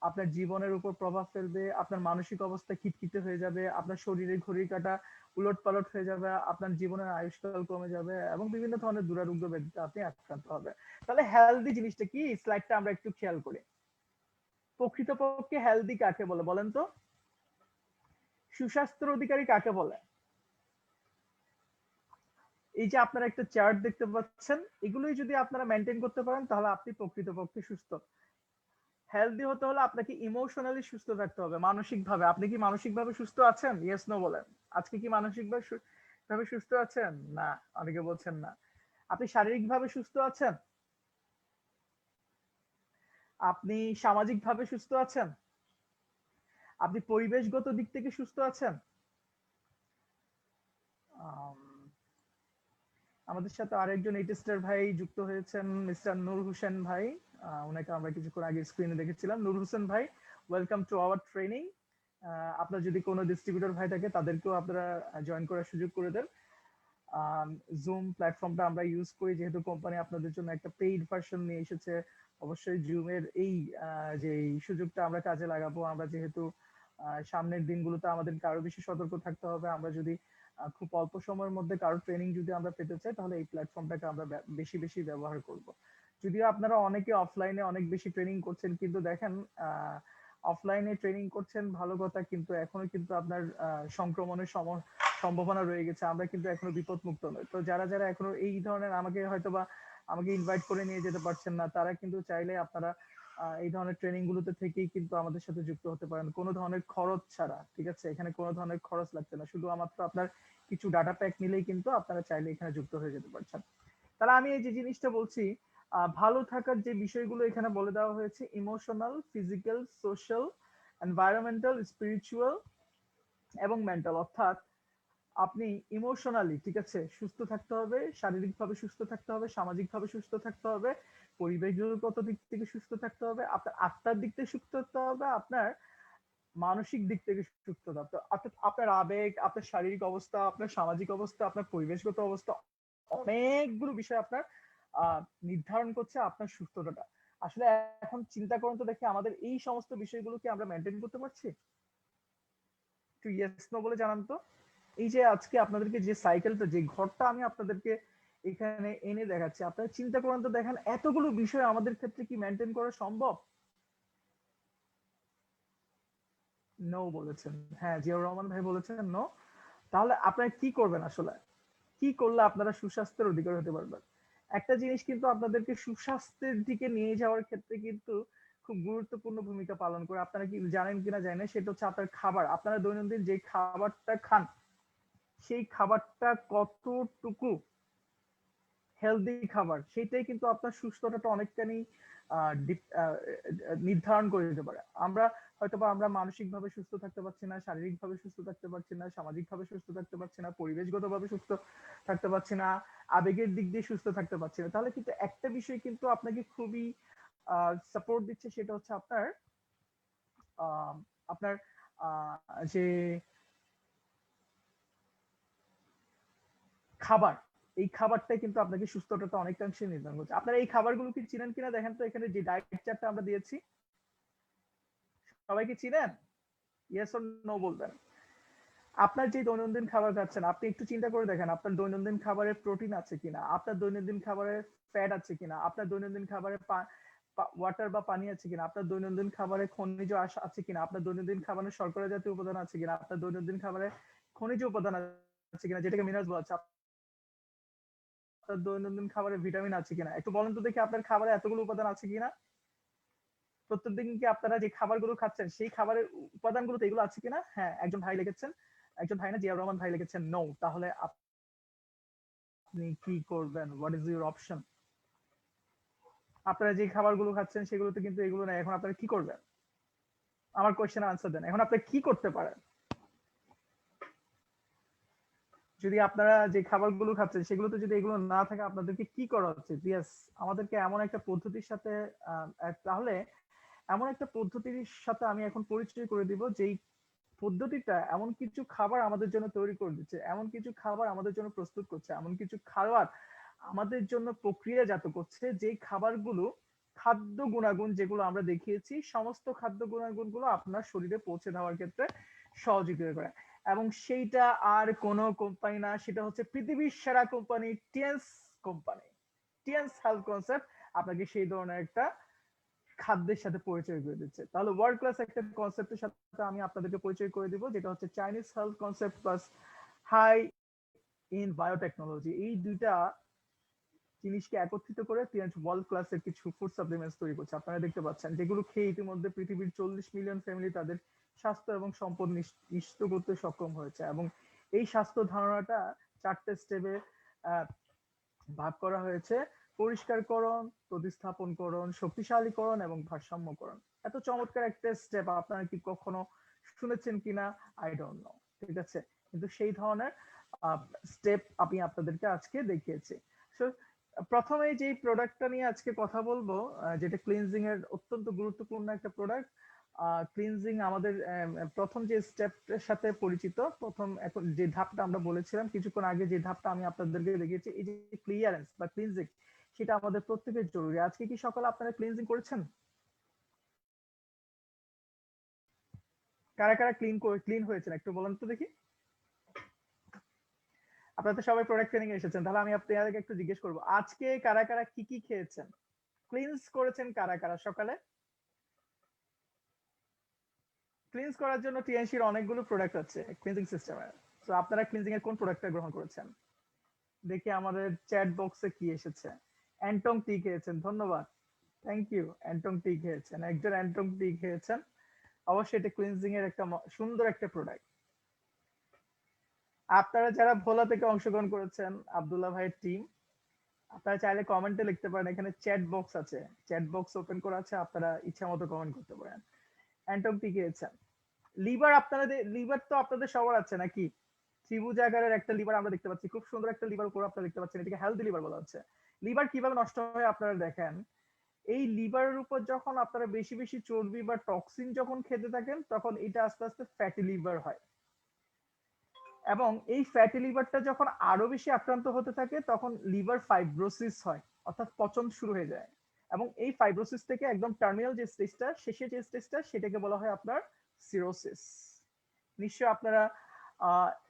আপনার জীবনের উপর প্রভাব ফেলবে, আপনার মানসিক অবস্থা খিটখিটে হয়ে যাবে, আপনার শরীরের ঘড়ির কাঁটা উলটপালট হয়ে যাবে, আপনার জীবনের আয়ুষ্কাল কমে যাবে এবং বিভিন্ন ধরনের দুরারোগ্য ব্যাধিতে আপনি আক্রান্ত হবে। তাহলে হেলদি জিনিসটা কি, স্লাইডটা আমরা একটু খেয়াল করি। প্রকৃতপক্ষে হেলদি কাকে বলে বলেন তো? সুস্বাস্থ্যের অধিকারী কাকে বলে? এই যে আপনারা একটা চার্ট দেখতে পাচ্ছেন, এগুলোই যদি আপনারা মেনটেন করতে পারেন তাহলে আপনি প্রকৃতপক্ষে সুস্থ। হেলদি হতে হলে আপনাকে ইমোশনালি সুস্থ থাকতে হবে, মানসিকভাবে। আপনি কি মানসিকভাবে সুস্থ আছেন? ইয়েস নো বলেন। আজকে কি মানসিকভাবে সুস্থ আছেন? না, অনেকে বলছেন না। আপনি শারীরিকভাবে সুস্থ আছেন? আপনি সামাজিকভাবে সুস্থ আছেন? আপনি পরিবেশগত দিক থেকে সুস্থ আছেন? আম, আমাদের সাথে আরেকজন এইচএসটার ভাই যুক্ত হয়েছেন, মিস্টার নূর হোসেন ভাই। ওনাকে আমরা কিছুক্ষণ আগে স্ক্রিনে দেখেছিলাম। নূর হোসেন ভাই, ওয়েলকাম টু আওয়ার ট্রেনিং। আপনার যদি কোনো ডিস্ট্রিবিউটর ভাই থাকে তাদেরকেও আপনারা জয়েন করার সুযোগ করে দেন। জুম প্ল্যাটফর্মটা আমরা ইউজ করি, যেহেতু কোম্পানি আপনাদের জন্য একটা পেইড ভার্সন নিয়ে এসেছে। অবশ্যই জুমের এই যে এই সুযোগটা আমরা কাজে লাগাবো। আমরা যেহেতু সামনের দিনগুলোতে আমাদেরকে আরো বেশি সতর্ক থাকতে হবে। আমরা যদি খুব অল্প সময়ের মধ্যে কারো ট্রেনিং যদি আমরা পেতে চাই তাহলে এই প্ল্যাটফর্মটাকে আমরা বেশি বেশি ব্যবহার করব। যদিও আপনারা অনেকে অফলাইনে অনেক বেশি ট্রেনিং করছেন, কিন্তু দেখেন অফলাইনে ট্রেনিং করছেন ভালো কথা, কিন্তু এখনো কিন্তু আপনার সংক্রমণের সম্ভাবনা রয়ে গেছে। আমরা কিন্তু এখনো বিপদ মুক্ত নই। তো যারা যারা এখনো এই ধরনের আমাকে ইনভাইট করে নিয়ে যেতে পারছেন না, তারা কিন্তু চাইলে আপনারা এই ধরনের ট্রেনিং গুলোতে থেকেই কিন্তু আমাদের সাথে যুক্ত হতে পারেন, কোনো ধরনের খরচ ছাড়া। ঠিক আছে, এখানে কোনো ধরনের খরচ লাগছে না, শুধুমাত্র আপনার কিছু ডাটা প্যাক নিলেই কিন্তু আপনারা চাইলে এখানে যুক্ত হয়ে যেতে পারছেন। তাহলে আমি এই যে জিনিসটা বলছি, ভালো থাকার যে বিষয়গুলো এখানে বলে দেওয়া হয়েছে: emotional, physical, social, environmental, spiritual এবং মেন্টাল। অর্থাৎ আপনি ইমোশনালি, ঠিক আছে, সুস্থ থাকতে হবে, শারীরিকভাবে সুস্থ থাকতে হবে, সামাজিকভাবে সুস্থ থাকতে হবে, পরিবেশগত দিক থেকে সুস্থ থাকতে হবে, আপনার আত্মার দিক থেকে সুস্থ থাকতে হবে, আপনার মানসিক দিক থেকে সুস্থ থাকতে হবে। অর্থাৎ আপনার আবেগ, আপনার শারীরিক অবস্থা, আপনার সামাজিক অবস্থা, আপনার পরিবেশগত অবস্থা, অনেকগুলো বিষয় আপনার আহ নির্ধারণ করছে আপনার সুস্থতাটা। আসলে এখন চিন্তা করুন তো দেখি, আমাদের এই সমস্ত বিষয়গুলো কি আমরা মেনটেন করতে পারছি? একটু ইয়েস নো বলে জানান তো। এই যে আজকে আপনাদেরকে যে সাইকেলটা, যে ঘরটা আমি আপনাদেরকে এখানে এনে দেখাচ্ছি, আপনারা চিন্তা করেন তো, দেখেন এতগুলো বিষয় আমাদের ক্ষেত্রে কি মেনটেন করা সম্ভব? নো বলেছেন। হ্যাঁ, জিয়াউর রহমান ভাই বলেছেন নো। তাহলে আপনারা কি করবেন আসলে? কি করলে আপনারা সুস্বাস্থ্যের অধিকারী হতে পারবেন? একটা জিনিস কিন্তু আপনাদেরকে সুস্বাস্থ্যের দিকে নিয়ে যাওয়ার ক্ষেত্রে কিন্তু খুব গুরুত্বপূর্ণ ভূমিকা পালন করে। আপনারা কি জানেন কিনা জানি না, সেটা হচ্ছে আপনার খাবার। আপনারা দৈনন্দিন যে খাবারটা খান, সেই খাবারটা কতটুকু হেলদি খাবার, সেটাই কিন্তু আপনার সুস্থতাটা অনেকখানি নির্ধারণ করে দিতে পারে। আমরা মানসিকভাবে সুস্থ থাকতে পারছি না, শারীরিকভাবে সুস্থ থাকতে পারছি না, সামাজিকভাবে সুস্থ থাকতে পারছি না, পরিবেশগতভাবে সুস্থ থাকতে পারছি না, আবেগের দিক দিয়ে সুস্থ থাকতে পারছি না। তাহলে কিন্তু একটা বিষয় কিন্তু আপনাকে খুবই সাপোর্ট দিচ্ছে, সেটা হচ্ছে আপনার আহ, আপনার যে খাবার, এই খাবারটাই কিন্তু আপনাকে সুস্থতাটা অনেকাংশে নির্ধারণ করছে। আপনারা এই খাবারগুলো কি চিনেন কিনা দেখেন তো, এখানে যে ডায়েট চার্টটা আমরা দিয়েছি, সবাই কি চিনেন? ইয়েস অর নো বলবেন। আপনার যে দৈনন্দিন খাবার খাচ্ছেন, আপনি একটু চিন্তা করে দেখেন আপনার দৈনন্দিন খাবারে প্রোটিন আছে কিনা, আপনার দৈনন্দিন খাবারে ফ্যাট আছে কিনা, আপনার দৈনন্দিন খাবারে ওয়াটার বা পানি আছে কিনা, আপনার দৈনন্দিন খাবারে খনিজ আছে কিনা, আপনার দৈনন্দিন খাবারে শর্করা জাতীয় উপাদান আছে কিনা, আপনার দৈনন্দিন খাবারে খনিজ উপাদান আছে কিনা, যেটাকে মিনারেলস বলা হচ্ছে, আপনার দৈনন্দিন খাবারে ভিটামিন আছে কিনা। একটু বলেন তো দেখি, আপনার খাবারে এতগুলো উপাদান আছে কিনা? প্রত্যেকদিন কি আপনারা যে খাবারগুলো খাচ্ছেন সেই খাবারের উপাদানগুলোতে এগুলো আছে কিনা? হ্যাঁ, একজন ভাই লিখেছেন, একজন ভাই না, জিয়াউর রহমান ভাই লিখেছেন নো। তাহলে আপনি কি করবেন? What is your option? আপনারা যে খাবারগুলো খাচ্ছেন সেগুলোতে কিন্তু এগুলো নাই। এখন আপনারা কি করবেন? আমার কোয়েশ্চেনের আনসার দেন। এখন আপনারা কি করতে পারেন? যদি আপনারা যে খাবারগুলো খাচ্ছেন সেগুলোতে যদি এগুলো না থাকে আপনাদেরকে কি করা উচিত? ইয়েস, আমাদেরকে এমন একটা পদ্ধতির সাথে তাহলে এমন একটা পদ্ধতির সাথে আমি এখন পরিচয় করে দিব যেই পদ্ধতিটা এমন কিছু খাবার আমাদের জন্য তৈরি করে দিচ্ছে, এমন কিছু খাবার আমাদের জন্য প্রস্তুত করছে, এমন কিছু খাবার আমাদের জন্য প্রক্রিয়াজাত করছে, যে খাবারগুলো খাদ্য গুণাগুণ যেগুলো আমরা দেখিয়েছি সমস্ত খাদ্য গুণাগুণগুলো আপনার শরীরে পৌঁছে দেওয়ার ক্ষেত্রে সহযোগিতা করে। এবং সেইটা আর কোনো কোম্পানি না, সেটা হচ্ছে পৃথিবীর সেরা কোম্পানি টিএনস কোম্পানি। টিএনস হেলথ কনসেপ্ট আপনাকে সেই ধরনের একটা খাদ্যের সাথে পরিচয় করে দিচ্ছে। তাহলে ওয়ার্ল্ড ক্লাস একটা কনসেপ্টের সাথে আমি আপনাদেরকে পরিচয় করে দিব, যেটা হচ্ছে Chinese health concept plus high in biotechnology. এই দুইটা জিনিসকে একত্রিত করে টিএনস ওয়ার্ল্ড ক্লাসের কিছু ফুড সাপ্লিমেন্টস তৈরি করছে। আপনারা দেখতে পাচ্ছেন যেগুলো খেয়ে ইতিমধ্যে পৃথিবীর 40 মিলিয়ন ফ্যামিলি তাদের স্বাস্থ্য এবং সম্পদ নিশ্চিত করতে সক্ষম হয়েছে। এবং এই স্বাস্থ্য ধারণাটা 4টে স্টেপে ভাগ করা হয়েছে: পরিষ্কারকরণ, প্রতিস্থাপনকরণ, শক্তিশালীকরণ এবং ভারসাম্যকরণ। এত চমৎকার একটা স্টেপ আপনারা কি কখনো শুনেছেন কিনা আই ডোন্ট নো, ঠিক আছে? কিন্তু সেই ধরনের স্টেপ আমি আপনাদেরকে আজকে দেখিয়েছি। সো প্রথমে যে প্রোডাক্টটা নিয়ে আজকে কথা বলবো, যেটা ক্লিনজিং এর অত্যন্ত গুরুত্বপূর্ণ একটা প্রোডাক্ট। ক্লিনজিং আমাদের প্রথম যে স্টেপের সাথে পরিচিত, প্রথম এখন যে ধাপটা আমরা বলেছিলাম কিছুক্ষণ আগে, যে ধাপটা আমি আপনাদেরকে দেখিয়েছি, এই যে ক্লিয়ারেন্স বা ক্লিনজিং, সেটা আমাদের প্রত্যেকের জরুরি। আজকে কি সকালে আপনারা ক্লিনজিং করেছেন? কারা কারা ক্লিন হয়েছেন একটু বলেন তো দেখি। আপনারা তো সবাই প্রোডাক্ট ট্রেনিং এসেছেন, তাহলে আমি আপনাদেরকে একটু জিজ্ঞেস করবো, আজকে কারা কারা কি কি খেয়েছেন, ক্লিনস করেছেন কারা কারা সকালে? ক্লিনস করার জন্য টিএনসির অনেকগুলো প্রোডাক্ট আছে ক্লিনজিং সিস্টেমের। তো আপনারা ক্লিনজিং এর কোন প্রোডাক্টটা গ্রহণ করেছেন? দেখি আমাদের চ্যাট বক্সে কি এসেছে। অ্যান্টং টি খেয়েছেন, ধন্যবাদ, থ্যাংক ইউ। অ্যান্টং টি খেয়েছেন, একজন অ্যান্টং টি খেয়েছেন। অবশ্যই এটা ক্লিনজিং এর একটা সুন্দর একটা প্রোডাক্ট। আপনারা যারা ভোলা থেকে অংশগ্রহণ করেছেন, আব্দুল্লাহ ভাইয়ের টিম, আপনারা চাইলে কমেন্টে লিখতে পারেন, এখানে চ্যাট বক্স আছে, চ্যাট বক্স ওপেন করা আছে, আপনারা ইচ্ছা মতো কমেন্ট করতে পারেন। অ্যান্টং টি খেয়েছেন। লিভার আপনাদের, লিভার তো আপনাদের সবার আছে নাকি? ত্রিভুজ আকারের একটা লিভার আমরা দেখতে পাচ্ছি, খুব সুন্দর একটা লিভার উপর আপনারা দেখতে পাচ্ছেন, এটাকে হেলদি লিভার বলা হচ্ছে। লিভার কিভাবে নষ্ট হয় আপনারা দেখেন, এই লিভারের উপর যখন আপনারা বেশি বেশি চর্বি বা টক্সিন যখন খেতে থাকেন, তখন এটা আস্তে আস্তে ফ্যাটি লিভার হয়। এবং এই ফ্যাটি লিভারটা যখন আরো বেশি আক্রান্ত হতে থাকে, তখন লিভার ফাইব্রোসিস হয়, অর্থাৎ পচন শুরু হয়ে যায়। এবং এই ফাইব্রোসিস থেকে একদম টার্মিনাল যে স্টেজটা, শেষের যে স্টেজটা, সেটাকে বলা হয় আপনার সিরোসিস। নিশ্চয় আপনারা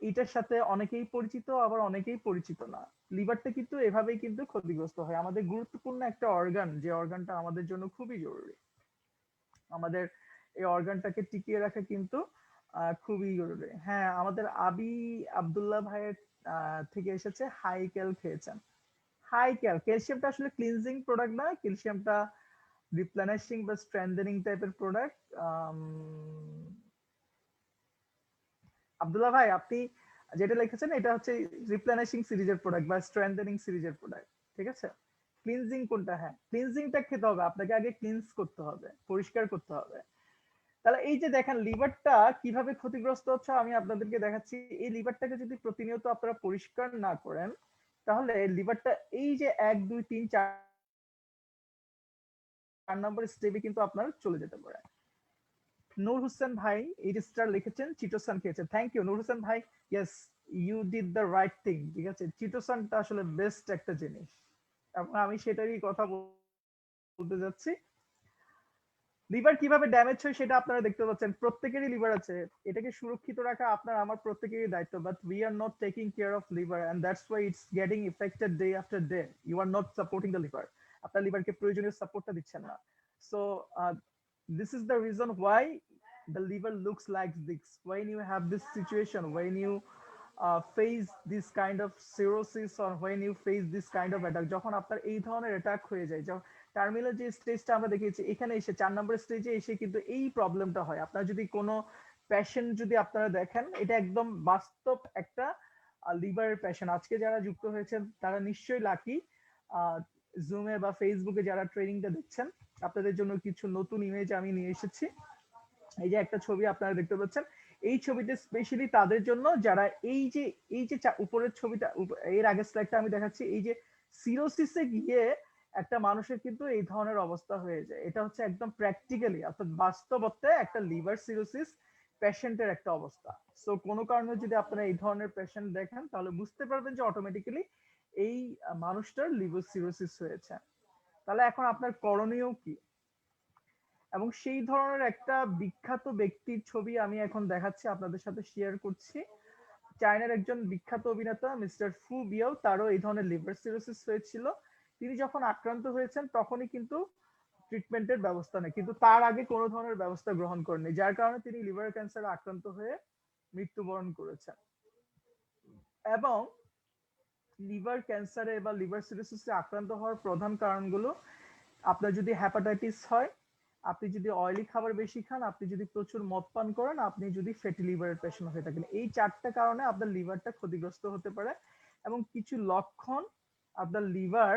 এটার সাথে অনেকেই পরিচিত, আবার অনেকেই পরিচিত না। লিভারটা কিন্তু এভাবেই কিন্তু ক্ষতিগ্রস্ত হয়। আমাদের গুরুত্বপূর্ণ একটা অর্গান, যে অর্গানটা আমাদের জন্য খুবই জরুরি। আমাদের এই অর্গানটাকে টিকিয়ে রাখা কিন্তু খুবই জরুরি। হ্যাঁ, আমাদের আব্দুল্লাহ ভাইয়ের থেকে এসেছে, হাইক্যাল খেয়েছেন। হাইক্যাল, ক্যালসিয়ামটা আসলে ক্লিনজিং প্রোডাক্ট না, ক্যালসিয়ামটা রিপ্লেনিশিং বা স্ট্রেংথেনিং টাইপের প্রোডাক্ট। আব্দুল্লাহ ভাই, আপনি যেটা লিখেছেন এটা হচ্ছে রিপ্লেনিশিং সিরিজের প্রোডাক্ট বা স্ট্রেংথেনিং সিরিজের প্রোডাক্ট, ঠিক আছে? ক্লিনজিং কোনটা? হ্যাঁ, ক্লিনজিংটা খেতে হবে, আপনাকে আগে ক্লিনস করতে হবে, পরিষ্কার করতে হবে। তাহলে এই যে দেখেন লিভারটা কিভাবে ক্ষতিগ্রস্ত হচ্ছে, আমি আপনাদেরকে দেখাচ্ছি। এই লিভারটাকে যদি প্রতিনিয়ত আপনারা পরিষ্কার না করেন, তাহলে লিভারটা এই যে 1 2 3 4 নম্বর স্টেপে কিন্তু আপনার চলে যেতে পারে। নূর হোসেন ভাই 8 স্টার লিখেছেন, চিটোসান খেয়েছেন, থ্যাংক ইউ নূর হোসেন ভাই। Yes, you did the right thing, ঠিক আছে? চিটোসানটা আসলে বেস্ট একটা জিনিস, এবং আমি সেটারই কথা বলতে যাচ্ছি। লিভার কিভাবে ড্যামেজ হয় সেটা আপনারা দেখতে পাচ্ছেন, প্রত্যেকেরই লিভার আছে, এটাকে সুরক্ষিত রাখা আপনার আমার প্রত্যেকেরই দায়িত্ব। But we are not taking care of liver, and that's why it's getting affected day after day. You are not supporting the liver, আপনার লিভারকে প্রয়োজনীয় সাপোর্টটা দিচ্ছেন না। So this is the reason why the liver looks like this. When you have this situation, when you face this kind of cirrhosis, or when you face this kind of attack, যখন আপনার এই ধরনের অ্যাটাক হয়ে যায়, টার্মিনাল যে স্টেজটা আমরা দেখিয়েছি, এখানে এসে 4 নম্বর স্টেজে এসে কিন্তু এই প্রবলেমটা হয়। আপনার যদি কোনো পেশেন্ট যদি আপনারা দেখেন, এটা একদম বাস্তব একটা লিভারের পেশেন্ট আজকে যারা যুক্ত হয়েছেন তারা নিশ্চয়ই লাকি। জুমে বা ফেসবুকে যারা ট্রেনিংটা দেখছেন, আপনাদের জন্য কিছু নতুন ইমেজ আমি নিয়ে এসেছি। এই যে একটা ছবি আপনারা দেখতে পাচ্ছেন, এই ছবিটা স্পেশালি তাদের জন্য যারা এই যে উপরের ছবিটা, এর আগের স্লাইডটা আমি দেখাচ্ছি, এই যে সিরোসিসে গিয়ে একটা মানুষের কিন্তু এই ধরনের অবস্থা হয়ে যায়। এটা হচ্ছে একদম প্র্যাকটিক্যালি অর্থাৎ বাস্তবতে একটা লিভার সিরোসিস পেশেন্টের একটা অবস্থা। সো কোনো কারণে যদি আপনারা এই ধরনের পেশেন্ট দেখেন তাহলে বুঝতে পারবেন যে অটোমেটিক্যালি এই মানুষটার লিভার সিরোসিস হয়েছে। তাহলে এখন আপনার করণীয় কি? এবং সেই ধরনের একটা বিখ্যাত ব্যক্তির ছবি আমি এখন দেখাচ্ছি, আপনাদের সাথে শেয়ার করছি। চায়নার একজন বিখ্যাত অভিনেতা মিস্টার ফু বিয়াও, তারও এই ধরনের লিভার সিরোসিস হয়েছিল। তিনি যখন আক্রান্ত হয়েছেন তখনই কিন্তু ট্রিটমেন্টের ব্যবস্থা নেই, কিন্তু তার আগে কোনো ধরনের ব্যবস্থা গ্রহণ করেনি, যার কারণে তিনি লিভার ক্যান্সারে আক্রান্ত হয়ে মৃত্যুবরণ করেছেন। এবং লিভার ক্যান্সারে বা লিভার সিরোসিসে আক্রান্ত হওয়ার প্রধান কারণগুলো, আপনার যদি হ্যাপাটাইটিস হয়, আপনি যদি অয়েলি খাবার বেশি খান, আপনি যদি প্রচুর মদ পান করেন, আপনি যদি ফ্যাটি লিভারের পেশেন্ট হয়ে থাকেন, এই 4টা কারণে আপনার লিভারটা ক্ষতিগ্রস্ত হতে পারে। এবং কিছু লক্ষণ আপনার লিভার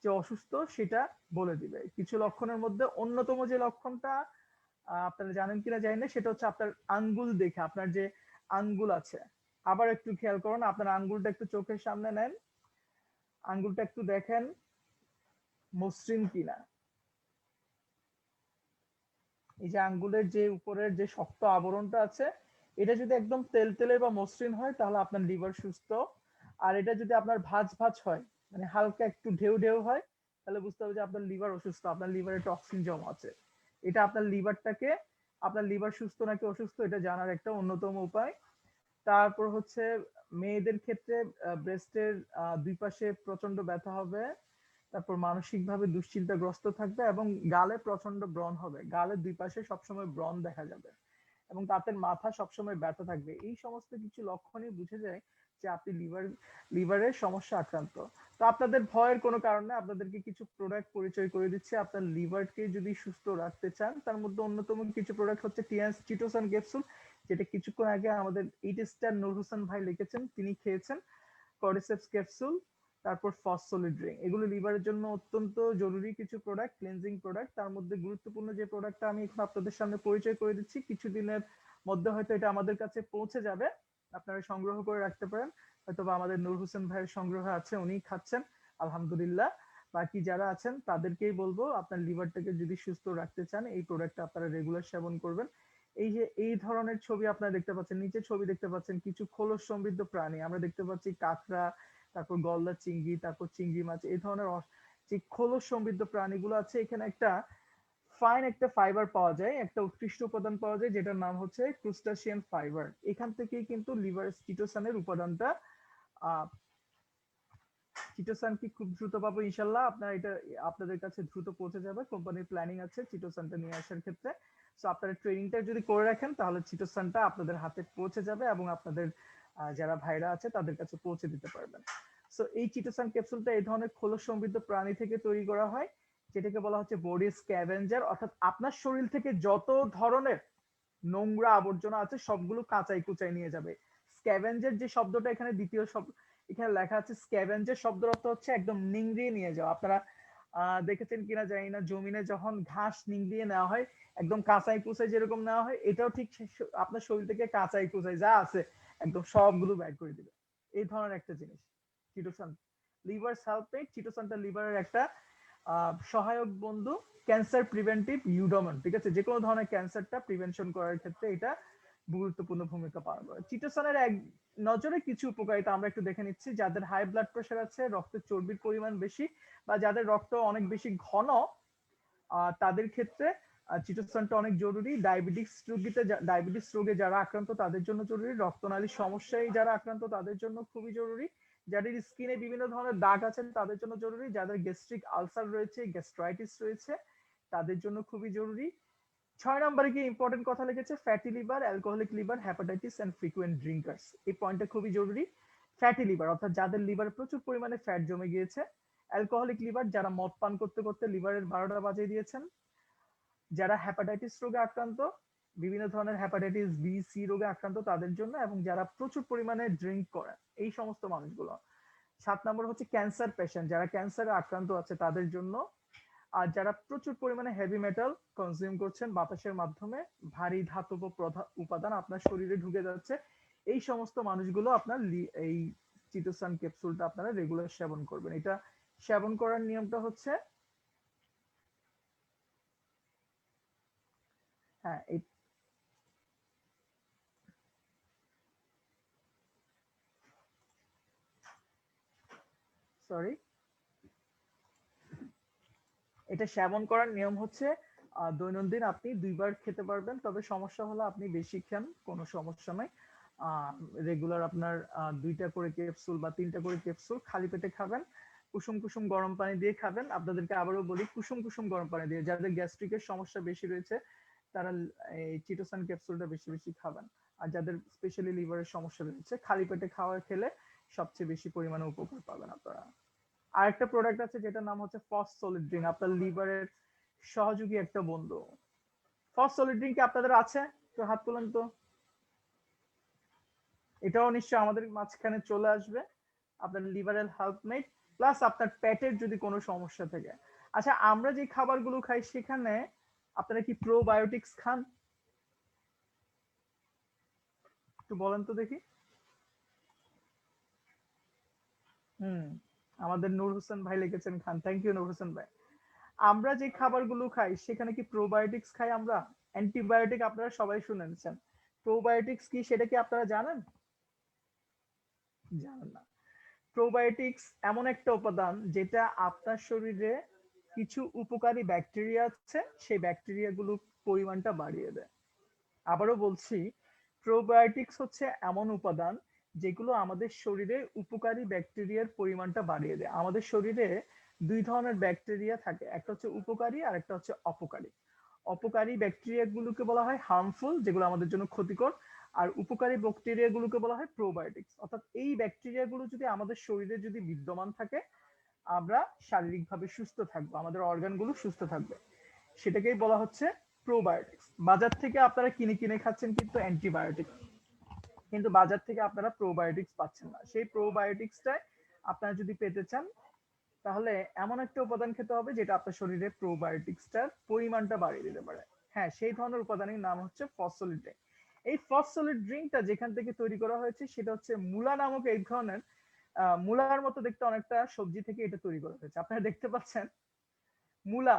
যে অসুস্থ সেটা বলে দিবে। কিছু লক্ষণের মধ্যে অন্যতম যে লক্ষণটা আপনারা জানেন কিনা জানি না, সেটা হচ্ছে আপনার আঙ্গুল দেখে, আপনার যে আঙ্গুল আছে, আবার একটু খেয়াল করুন, আপনার আঙ্গুলটা একটু চোখের সামনে নেন, আঙ্গুলটা একটু দেখেন মসৃণ কিনা। এই যে আঙ্গুলের যে উপরের যে শক্ত আবরণটা আছে, এটা যদি একদম তেলতেলে বা মসৃণ হয় তাহলে আপনার লিভার সুস্থ। আর এটা যদি আপনার ভাঁজ ভাঁজ হয়, মানে হালকা একটু ঢেউ ঢেউ হয়, তাহলে বুঝতে হবে যে আপনার লিভার অসুস্থ, আপনার লিভারে টক্সিন জমা আছে। এটা আপনার লিভারটাকে, আপনার লিভার সুস্থ নাকি অসুস্থ এটা জানার একটা অন্যতম উপায়। তারপর হচ্ছে মেয়েদের ক্ষেত্রে ব্রেস্টের 2 পাশে প্রচন্ড ব্যথা হবে, তারপর মানসিকভাবে দুশ্চিন্তাগ্রস্ত থাকবে এবং গালে প্রচন্ড ব্রণ হবে, গালের 2 পাশে সবসময় ব্রণ দেখা যাবে এবং তাদের মাথা সবসময় ব্যথা থাকবে। এই সমস্ত কিছু লক্ষণই বুঝে যায় যে আপনি লিভারের সমস্যা আক্রান্ত। তো আপনাদের ভয়ের কোনো কারণ নেই, আপনাদেরকে কিছু প্রোডাক্ট পরিচয় করে দিচ্ছে। আপনার লিভারকে যদি সুস্থ রাখতে চান, তার মধ্যে অন্যতম কিছু প্রোডাক্ট হচ্ছে টিয়াস চিটোসান ক্যাপসুল, যেটা কিছুক্ষণ আগে আমাদের 8 স্টার নূর হোসেন ভাই লিখেছেন, তিনি খেয়েছেন। কর্ডিসেপস ক্যাপসুল, তারপর ফসফোলিড রিং, এগুলো লিভারের জন্য অত্যন্ত জরুরি কিছু প্রোডাক্ট, ক্লিনজিং প্রোডাক্ট। তার মধ্যে গুরুত্বপূর্ণ যে প্রোডাক্টটা আমি এখন আপনাদের সামনে পরিচয় করে দিচ্ছি, কিছুদিনের মধ্যে হয়তো এটা আমাদের কাছে পৌঁছে যাবে, আপনারা সংগ্রহ করে রাখতে পারেন। হয়তোবা আমাদের নূর হোসেন ভাইয়ের সংগ্রহে আছে, উনি খাচ্ছেন আলহামদুলিল্লাহ। বাকি যারা আছেন তাদেরকেই বলবো, আপনার লিভারটাকে যদি সুস্থ রাখতে চান এই প্রোডাক্টটা আপনারা রেগুলার সেবন করবেন। এই যে এই ধরনের ছবি আপনারা দেখতে পাচ্ছেন, নিচে ছবি দেখতে পাচ্ছেন কিছু খোলস সমৃদ্ধ প্রাণী, আমরা দেখতে পাচ্ছি কাঁকড়া, তারপর গলদা চিংড়ি, তারপর চিংড়ি মাছ, এই ধরনের যে খোলস সমৃদ্ধ প্রাণীগুলো আছে, এখানে একটা ফাইন একটা ফাইবার পাওয়া যায়, একটা উৎকৃষ্ট উপাদান পাওয়া যায় যেটার নাম হচ্ছে ক্রুস্টাসিয়ান ফাইবার। এখান থেকেই কিন্তু লিভার চিটোসানের উপাদানটা, আহ চিটোসান কি খুব দ্রুত পাবো ইনশাল্লাহ, আপনারা এটা আপনাদের কাছে দ্রুত পৌঁছে যাবে, কোম্পানির প্ল্যানিং আছে চিটোসানটা নিয়ে আসার ক্ষেত্রে। সো আপনারা ট্রেনিংটা যদি করে রাখেন তাহলে চিটোসানটা আপনাদের হাতে পৌঁছে যাবে এবং আপনাদের যারা ভাইরা আছে তাদের কাছে পৌঁছে দিতে পারবেন। সো এই চিটোসান ক্যাপসুলটা এই ধরনের খোলস সমৃদ্ধ প্রাণী থেকে তৈরি করা হয়, যেটাকে বলা হচ্ছে বডি স্ক্যাভেঞ্জার, অর্থাৎ আপনার শরীর থেকে যত ধরনের নোংরা আবর্জনা আছে সবগুলো কাঁচাই কুচাই নিয়ে যাবে। স্ক্যাভেঞ্জার যে শব্দটা এখানে দ্বিতীয় শব্দ এখানে লেখা আছে, স্ক্যাভেঞ্জার শব্দের অর্থ হচ্ছে একদম নিংড়িয়ে নিয়ে যাওয়া। আপনারা দেখেছেন কিনা জানি না, জমিনে যখন ঘাস নিংড়িয়ে নেওয়া হয় একদম কাঁচাই কুচাই যেরকম নেওয়া হয়, এটাও ঠিক আপনার শরীর থেকে কাঁচাই কুচাই যা আছে একদম সবগুলো বের করে দিবে, এই ধরনের একটা জিনিস চিটোসান। লিভার সালফেট, চিটোসানটা লিভারের একটা সহায়ক বন্ধু, ক্যান্সার প্রিভেন্টিভ ইউডোমন, ঠিক আছে, যে কোনো ধরনের ক্যান্সারটা প্রিভেনশন করার ক্ষেত্রে এটা গুরুত্বপূর্ণ ভূমিকা পালন করে। চিটোসানের এক নজরে কিছু উপকারিতা আমরা একটু দেখে নিচ্ছি। যাদের হাই ব্লাড প্রেশার আছে, রক্তে চর্বির পরিমাণ বেশি, বা যাদের রক্ত অনেক বেশি ঘন, তাদের ক্ষেত্রে চিটোসানটা অনেক জরুরি। ডায়াবেটিস রোগে যারা আক্রান্ত তাদের জন্য জরুরি, রক্তনালীর সমস্যায় যারা আক্রান্ত তাদের জন্য খুবই জরুরি, যাদের স্কিনে বিভিন্ন ধরনের দাগ আছে তাদের জন্য জরুরি, যাদের গ্যাস্ট্রিক আলসার রয়েছে, গ্যাস্ট্রাইটিস রয়েছে তাদের জন্য খুবই জরুরি। 6 নম্বরে কি ইম্পর্টেন্ট কথা লিখেছে, fatty liver, alcoholic liver, hepatitis and frequent drinkers, এই পয়েন্টটা খুবই জরুরি। ফ্যাটি লিভার অর্থাৎ যাদের লিভারে প্রচুর পরিমাণে ফ্যাট জমে গিয়েছে, অ্যালকোহলিক লিভার যারা মদ পান করতে করতে লিভারের 12টা বাজিয়ে দিয়েছেন, যারা হ্যাপাটাইটিস রোগে আক্রান্ত, বিভিন্ন ধরনের হেপাটাইটিস বি সি রোগে আক্রান্ত তাদের জন্য, এবং যারা প্রচুর পরিমাণে ড্রিঙ্ক করেন এই সমস্ত মানুষগুলো। 7 নম্বর হচ্ছে ক্যান্সার পেশেন্ট, যারা ক্যান্সারে আক্রান্ত আছে তাদের জন্য। আর যারা প্রচুর পরিমাণে হেভি মেটাল কনজিউম করছেন বাতাসের মাধ্যমে, ভারী ধাতব উপাদান আপনার শরীরে ঢুকে যাচ্ছে, এই সমস্ত মানুষগুলো আপনার এই চিটোসান ক্যাপসুলটা আপনারা রেগুলার সেবন করবেন। এটা সেবন করার নিয়মটা হচ্ছে, হ্যাঁ সরি, এটা সেবন করার নিয়ম হচ্ছে দৈনন্দিন আপনি 2 বার খেতে পারবেন, তবে সমস্যা হলো আপনি বেশি খান কোনো সমস্যা নাই। রেগুলার আপনার 2টা করে ক্যাপসুল বা 3টা করে ক্যাপসুল খালি পেটে খাবেন, কুসুম কুসুম গরম পানি দিয়ে খাবেন। আপনাদেরকে আবারও বলি, কুসুম কুসুম গরম পানি দিয়ে। যাদের গ্যাস্ট্রিকের সমস্যা বেশি রয়েছে তারা এই চিটোসান ক্যাপসুলটা বেশি বেশি খাবেন। আর যাদের স্পেশালি লিভারের সমস্যা রয়েছে, খালি পেটে খাওয়া খেলে সবচেয়ে বেশি পরিমাণে উপকার পাবেন আপনারা। আরেকটা প্রোডাক্ট আছে যেটার নাম হচ্ছে ফসফোলিড ড্রিঙ্ক, আপনার লিভারের সহযোগী একটা বন্ধু। ফসফোলিড ড্রিঙ্ক কি আপনাদের আছে? তো হাত তুলেন তো। এটাও নিশ্চয়ই আমাদের মাঝখানে চলে আসবে, আপনার লিভারের হেল্পমেট, প্লাস আপনার পেটের যদি কোনো সমস্যা থাকে। আচ্ছা, আমরা যে খাবারগুলো খাই সেখানে আপনারা কি প্রোবায়োটিক্স খান? একটু বলেন তো দেখি। হুম, আমাদের নূর হোসেন ভাই লিখেছেন খান, থ্যাংক ইউ নূর হোসেন ভাই। আমরা যে খাবারগুলো খাই সেখানে কি প্রোবায়োটিক্স খাই আমরা? অ্যান্টিবায়োটিক আপনারা সবাই শুনেছেন, প্রোবায়োটিক্স কি সেটা কি আপনারা জানেন? জানেন না। প্রোবায়োটিক্স এমন একটা উপাদান যেটা আপনার শরীরে কিছু উপকারী ব্যাকটেরিয়া আছে, সেই ব্যাকটেরিয়াগুলোর পরিমাণটা বাড়িয়ে দেয়। আবারও বলছি, প্রোবায়োটিক্স হচ্ছে এমন উপাদান যেগুলো আমাদের শরীরে উপকারী ব্যাকটেরিয়ার পরিমাণটা বাড়িয়ে দেয়। আমাদের শরীরে 2 ধরনের ব্যাকটেরিয়া থাকে, একটা হচ্ছে উপকারী আর একটা হচ্ছে অপকারী। অপকারী ব্যাকটেরিয়াগুলোকে বলা হয় হার্মফুল, যেগুলো আমাদের জন্য ক্ষতিকর। আর উপকারী ব্যাকটেরিয়াগুলোকে বলা হয় প্রোবায়োটিক্স। অর্থাৎ এই ব্যাকটেরিয়াগুলো যদি আমাদের শরীরে যদি বিদ্যমান থাকে, আমরা শারীরিকভাবে সুস্থ থাকবো, আমাদের অর্গানগুলো সুস্থ থাকবে, সেটাকেই বলা হচ্ছে প্রোবায়োটিক্স। বাজার থেকে আপনারা কিনে কিনে খাচ্ছেন কিন্তু অ্যান্টিবায়োটিক, কিন্তু বাজার থেকে আপনারা প্রোবায়োটিক্স পাচ্ছেন না। সেই প্রোবায়োটিক্সটাই আপনারা যদি পেতে চান, তাহলে এমন একটা উপাদান খেতে হবে যেটা আপনার শরীরে প্রোবায়োটিক্সটার পরিমাণটা বাড়িয়ে দিতে পারে। হ্যাঁ, সেই ধরনের উপাদানের নাম হচ্ছে ফসফোলিড ড্রিঙ্ক। এই ফসফোলিড ড্রিঙ্কটা যেখান থেকে তৈরি করা হয়েছে সেটা হচ্ছে মূলা নামক এই ধরনের মূলার মতো দেখতে অনেকটা সবজি থেকে এটা তৈরি করা হয়েছে। আপনারা দেখতে পাচ্ছেন মূলা,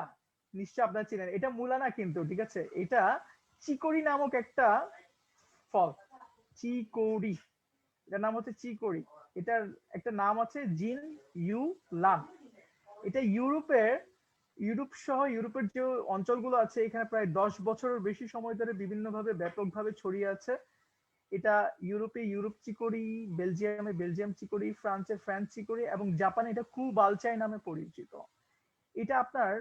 নিশ্চয় আপনারা চিনেন। এটা মূলা না কিন্তু, ঠিক আছে, এটা চিকোরি নামক একটা ফল। চিকোরি, এটার নাম হচ্ছে চিকোরি। এটার একটা নাম আছে জিন ইউ লান। এটা ইউরোপ সহ ইউরোপের যে অঞ্চলগুলো আছে এখানে প্রায় 10 বছরের বেশি সময় ধরে বিভিন্নভাবে ব্যাপকভাবে ছড়িয়ে আছে। এটা ইউরোপে ইউরোপ চিকোরি, বেলজিয়ামে বেলজিয়াম চিকোরি, ফ্রান্সে ফ্রান্স চিকোরি, এবং জাপানে এটা কুবালচাই নামে পরিচিত। এটা আপনার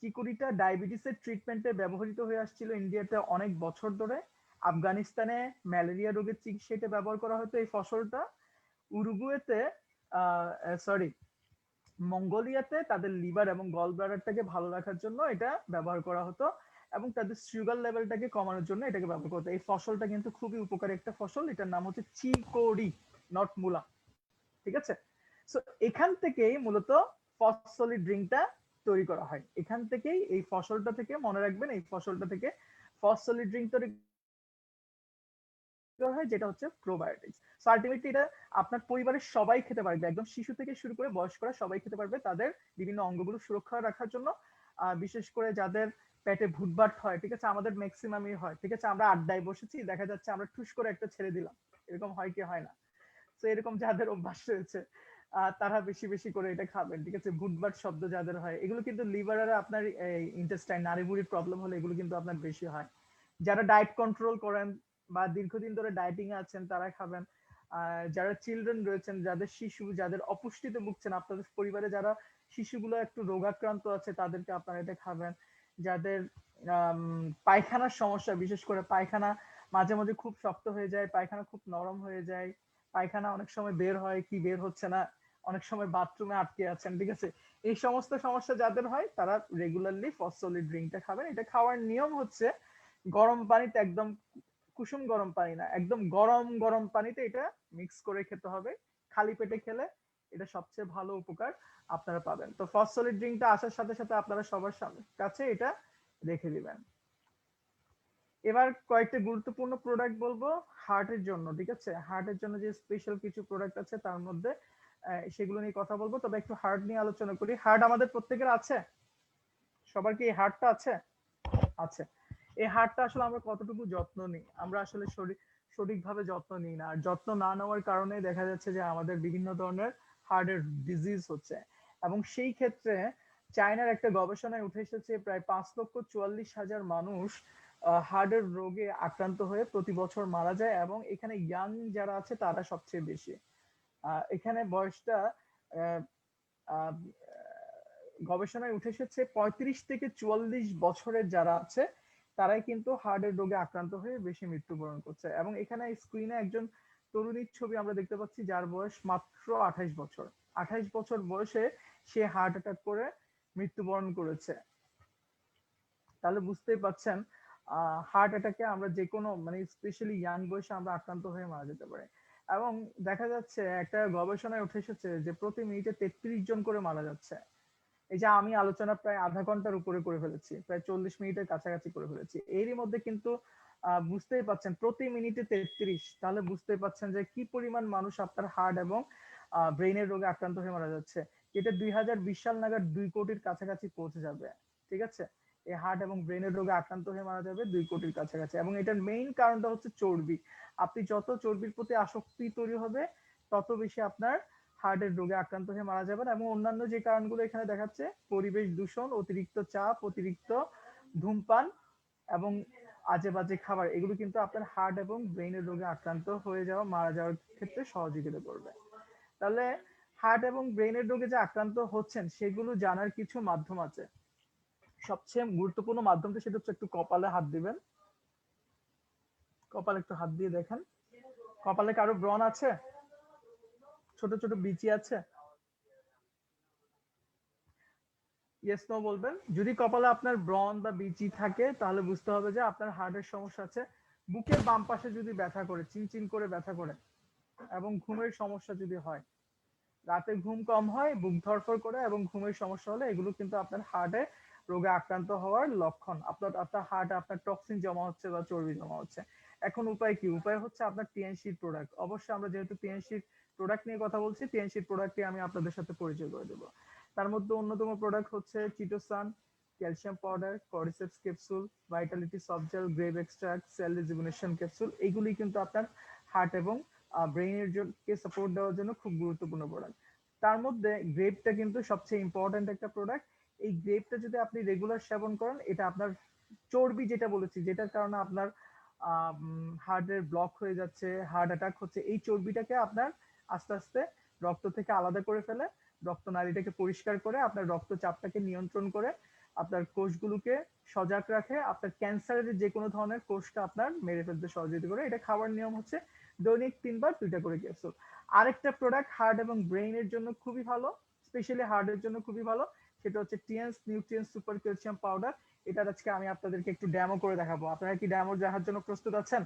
চিকোরিটা ডায়াবেটিসের ট্রিটমেন্টে ব্যবহৃত হয়ে আসছিল ইন্ডিয়াতে অনেক বছর ধরে। আফগানিস্তানে ম্যালেরিয়া রোগের চিকিৎসা এটা ব্যবহার করা হতো এই ফসলটা। উরুগুয়েতে সরি মঙ্গোলিয়াতে তাদের লিভার এবং গল ব্লাডারটাকে ভালো রাখার জন্য এটা ব্যবহার করা হতো, এবং তাদের সুগার লেভেলটাকে কমানোর জন্য এটাকে ব্যবহার করতো। এই ফসলটা কিন্তু খুবই উপকারী একটা ফসল, এটার নাম হচ্ছে চিকোরি, নট মুলা। ঠিক আছে, সো এখান থেকেই মূলত ফসফোলিড ড্রিঙ্কটা তৈরি করা হয়। এখান থেকেই, এই ফসলটা থেকে, মনে রাখবেন এই ফসলটা থেকে ফসফোলিড ড্রিঙ্ক তৈরি হয়, যেটা হচ্ছে প্রোবায়োটিক্স। সো আলটিমেটলি এটা আপনার পরিবারের সবাই খেতে পারবে, একদম শিশু থেকে শুরু করে বয়স্করা সবাই খেতে পারবে, তাদের বিভিন্ন অঙ্গগুলো সুরক্ষা রাখার জন্য। বিশেষ করে যাদের পেটে ভুটভাট হয়, ঠিক আছে, আমাদের ম্যাক্সিমামই হয়, ঠিক আছে, আমরা আড্ডায় বসেছি, দেখা যাচ্ছে আমরা ঠুস করে একটা ছেড়ে দিলাম, এরকম হয় কি হয় না? তো এরকম যাদের অভ্যাস রয়েছে তারা বেশি বেশি করে এটা খাবেন, ঠিক আছে। ভুটভাট শব্দ যাদের হয়, এগুলো কিন্তু লিভার আর আপনার ইন্টেস্টাইন নাড়িভুড়ির প্রবলেম হলে এগুলো কিন্তু আপনার বেশি হয়। যারা ডায়েট কন্ট্রোল করেন বা দীর্ঘদিন ধরে ডায়েটিং এ আছেন তারা খাবেন। যারা চিলড্রেন রয়েছেন, যাদের শিশু, যাদের অপুষ্টিতে ভুগছেন, আপনাদের পরিবারে যারা শিশুগুলো একটু রোগাক্রান্ত আছে তাদেরকে আপনারা এটা খাবেন। যাদের পায়খানার সমস্যা, বিশেষ করে পায়খানা মাঝে মাঝে খুব শক্ত হয়ে যায়, পায়খানা খুব নরম হয়ে যায়, পায়খানা অনেক সময় বের হয় কি বের হচ্ছে না, অনেক সময় বাথরুমে আটকে আছেন, ঠিক আছে, এই সমস্ত সমস্যা যাদের হয় তারা রেগুলারলি ফসফোলিড ড্রিঙ্কটা খাবেন। এটা খাওয়ার নিয়ম হচ্ছে গরম পানিতে একদম কুসুম গরম পানি না, একদম গরম গরম পানিতে এটা মিক্স করে খেতে হবে। খালি পেটে খেলে এটা সবচেয়ে ভালো উপকার আপনারা পাবেন। তো ফসফরিক ড্রিঙ্কটা আসার সাথে সাথে আপনারা সবার কাছে এটা রেখে দিবেন। এবার কয়েকটা গুরুত্বপূর্ণ প্রোডাক্ট বলবো হার্টের জন্য, ঠিক আছে? হার্টের জন্য যে স্পেশাল কিছু প্রোডাক্ট আছে তার মধ্যে সেগুলো নিয়ে কথা বলবো। তবে একটু হার্ট নিয়ে আলোচনা করি। হার্ট আমাদের প্রত্যেকের আছে? সবার কি এই হার্টটা আছে? আছে। এই হাড়টা আসলে আমরা কতটুকু যত্ন নিই, আমরা আসলে সঠিকভাবে যত্ন নিই না। আর যত্ন না নেওয়ার কারণে দেখা যাচ্ছে যে আমাদের বিভিন্ন ধরনের হার্টের ডিজিজ হচ্ছে। এবং সেই ক্ষেত্রে চায়নার একটা গবেষণায় উঠে এসেছে প্রায় 5,44,000 মানুষ হার্টের রোগে আক্রান্ত হয়ে প্রতি বছর মারা যায়, এবং এখানে ইয়াং যারা আছে তারা সবচেয়ে বেশি। এখানে বয়সটা আহ, আহ, গবেষণায় উঠে এসেছে 35 থেকে 44 বছরের যারা আছে তারাই কিন্তু হার্টের রোগে আক্রান্ত হয়ে বেশি মৃত্যুবরণ করছে। এবং এখানে স্ক্রিনে একজন তরুণীর ছবি আমরা দেখতে পাচ্ছি যার বয়স মাত্র 28 বছর। 28 বছর বয়সে সে হার্ট অ্যাটাক করে মৃত্যুবরণ করেছে। তাহলে বুঝতেই পাচ্ছেন হার্ট অ্যাটাকে আমরা যে কোনো মানে স্পেশালি ইয়াং বয়সে আমরা আক্রান্ত হয়ে মারা যেতে পারি। এবং দেখা যাচ্ছে একটা গবেষণায় উঠে এসেছে যে প্রতি মিনিটে 33 জন করে মারা যাচ্ছে। এই যে আমি আলোচনা প্রায় আধা ঘন্টার উপরে করে ফেলেছি, প্রায় 40 মিনিটের কাছাকাছি করে ফেলেছি। এরই মধ্যে কিন্তু বুঝতেই পাচ্ছেন প্রতি মিনিটে 33, তাহলে বুঝতেই পাচ্ছেন যে কি পরিমাণ মানুষ আপনার হার্ট এবং ব্রেনের রোগে আক্রান্ত হয়ে মারা যাচ্ছে। এটা 2020 সাল নাগাদ 2 কোটির কাছাকাছি পৌঁছে যাবে, ঠিক আছে? এই হার্ট এবং ব্রেনের রোগে আক্রান্ত হয়ে মারা যাবে 2 কোটির কাছাকাছি। এবং এটার মেইন কারণটা হচ্ছে চর্বি। আপনি যত চর্বির প্রতি আসক্তি তৈরি হবে তত বেশি আপনার হার্টের রোগে আক্রান্ত হয়ে মারা যাবেন। এবং অন্যান্য যে কারণগুলো এখানে দেখাচ্ছে, পরিবেশ দূষণ, অতিরিক্ত চাপ, অতিরিক্ত ধূমপান এবং আজে বাজে খাবার, এগুলো কিন্তু আপনার হার্ট এবং ব্রেনের রোগে আক্রান্ত হয়ে যাওয়া মারা যাওয়ার ক্ষেত্রে সহযোগিতা করবে। তাহলে হার্ট এবং ব্রেনের রোগে যে আক্রান্ত হচ্ছেন সেগুলো জানার কিছু মাধ্যম আছে। সবচেয়ে গুরুত্বপূর্ণ মাধ্যমটা সেটা হচ্ছে একটু কপালে হাত দিবেন। কপালে একটু হাত দিয়ে দেখেন, কপালে কারো ব্রণ আছে? ছোট ছোট বিচি আছে? ইয়েস নো বলবেন। যদি কপালে আপনার ব্রণ বা বিচি থাকে তাহলে বুঝতে হবে যে আপনার হার্টের সমস্যা আছে। বুকের বাম পাশে যদি ব্যথা করে, চিনচিন করে ব্যথা করে, এবং ঘুমের সমস্যা যদি হয়, রাতে ঘুম কম হয়, বুক ধড়ফড় করে এবং ঘুমের সমস্যা হলে, এগুলো কিন্তু আপনার হার্টে রোগে আক্রান্ত হওয়ার লক্ষণ। আপনার আপনার হার্টে আপনার টক্সিন জমা হচ্ছে বা চর্বি জমা হচ্ছে। এখন উপায় কি? উপায় হচ্ছে আপনার টিএনসির প্রোডাক্ট। অবশ্যই আমরা যেহেতু টিএনসির প্রোডাক্ট নিয়ে কথা বলছি, টিএনসির প্রোডাক্টটি আমি আপনাদের সাথে পরিচয় করে দেবো। তার মধ্যে অন্যতম প্রোডাক্ট হচ্ছে chitosan, calcium powder, cordyceps capsule, vitality soft gel, grape extract, cell rejuvenation capsule. এইগুলি কিন্তু আপনার হার্ট এবং ব্রেইনের কে সাপোর্ট দেওয়ার জন্য খুব গুরুত্বপূর্ণ প্রোডাক্ট। তার মধ্যে গ্রেপটা কিন্তু সবচেয়ে ইম্পর্ট্যান্ট একটা প্রোডাক্ট। এই গ্রেপটা যদি আপনি রেগুলার সেবন করেন, এটা আপনার চর্বি যেটা বলেছি, যেটার কারণে আপনার হার্টের ব্লক হয়ে যাচ্ছে, হার্ট অ্যাটাক হচ্ছে, এই চর্বিটাকে আপনার আস্তে আস্তে রক্ত থেকে আলাদা করে ফেলে, রক্তনালীটাকে পরিষ্কার করে, আপনার রক্তচাপটাকে নিয়ন্ত্রণ করে, আপনার কোষগুলোকে সজাগ রাখে, আপনার ক্যান্সারের যে কোনো ধরনের কোষকে আপনার মেরে ফেলতে সহযোগিতা করে। এটা খাবার নিয়ম হচ্ছে দৈনিক 3 বার 2টা করে ক্যাপসুল। আরেকটা প্রোডাক্ট হার্ট এবং ব্রেইনের জন্য খুবই ভালো, স্পেশালি হার্টের জন্য খুবই ভালো, সেটা হচ্ছে টিএনস নিউট্রিয়েন্ট সুপার ক্যালসিয়াম পাউডার। এটা আজকে আমি আপনাদেরকে একটু ডেমো করে দেখাবো। আপনারা কি ডেমো দেখার জন্য প্রস্তুত আছেন?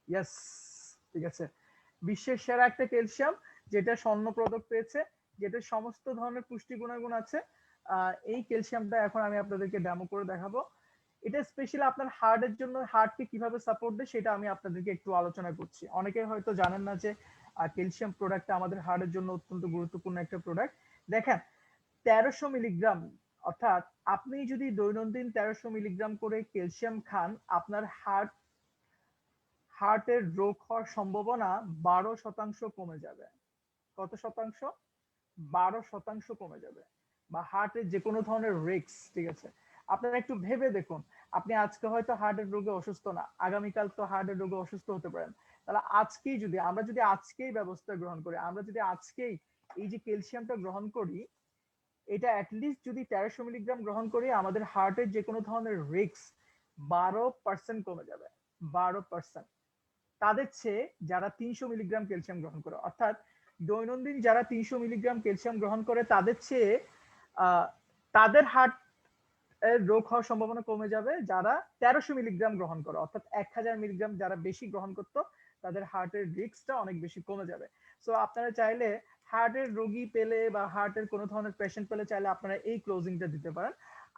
ইয়েস, ঠিক আছে। বিশ্বের সেরা একটা ক্যালসিয়াম, যেটা স্বর্ণ পদক পেয়েছে, যেটা সমস্ত ধরনের পুষ্টি গুণাগুণ আছে। এই ক্যালসিয়ামটা এখন আমি আপনাদেরকে ডেমো করে দেখাবো। এটা স্পেশালি আপনার হার্টের জন্য, হার্টকে কিভাবে সাপোর্ট দেয় সেটা আমি আপনাদেরকে একটু আলোচনা করছি। অনেকে হয়তো জানেন না যে ক্যালসিয়াম প্রোডাক্টটা আমাদের হার্টের জন্য অত্যন্ত গুরুত্বপূর্ণ একটা প্রোডাক্ট। দেখেন, 1300 মিলিগ্রাম, অর্থাৎ আপনি যদি দৈনন্দিন 1300 মিলিগ্রাম করে ক্যালসিয়াম খান, আপনার হার্টের রোগ হওয়ার সম্ভাবনা 12% কমে যাবে। কত শতাংশ? 12% কমে যাবে। বা হার্টের যে কোনো ধরনের রিস্ক, ঠিক আছে? আপনারা একটু ভেবে দেখুন, আপনি আজকে হয়তো হার্টের রোগে অসুস্থ না, আগামীকাল তো হার্টের রোগে অসুস্থ হতে পারেন। তাহলে আজকেই যদি আমরা যদি আজকেই ব্যবস্থা গ্রহণ করি, আমরা যদি আজকেই এই যে ক্যালসিয়ামটা গ্রহণ করি, এটা অ্যাটলিস্ট যদি 1300 মিলিগ্রাম গ্রহণ করি, আমাদের হার্টের যে কোনো ধরনের রিস্ক 12% কমে যাবে। 12%। তাদের চেয়ে যারা 300 মিলিগ্রাম ক্যালসিয়াম গ্রহণ করে, অর্থাৎ দৈনন্দিন যারা 300 মিলিগ্রাম ক্যালসিয়াম গ্রহণ করে, তাদের চেয়ে তাদের হার্ট এর রোগ হওয়ার সম্ভাবনা কমে যাবে যারা 1300 মিলিগ্রাম গ্রহণ করে, অর্থাৎ 1000 মিলিগ্রাম যারা বেশি গ্রহণ করতো তাদের হার্টের রিস্কটা অনেক বেশি কমে যাবে। সো আপনারা চাইলে হার্টের রোগী পেলে বা হার্টের কোনো ধরনের পেশেন্ট পেলে চাইলে আপনারা এই ক্লোজিংটা দিতে পারেন।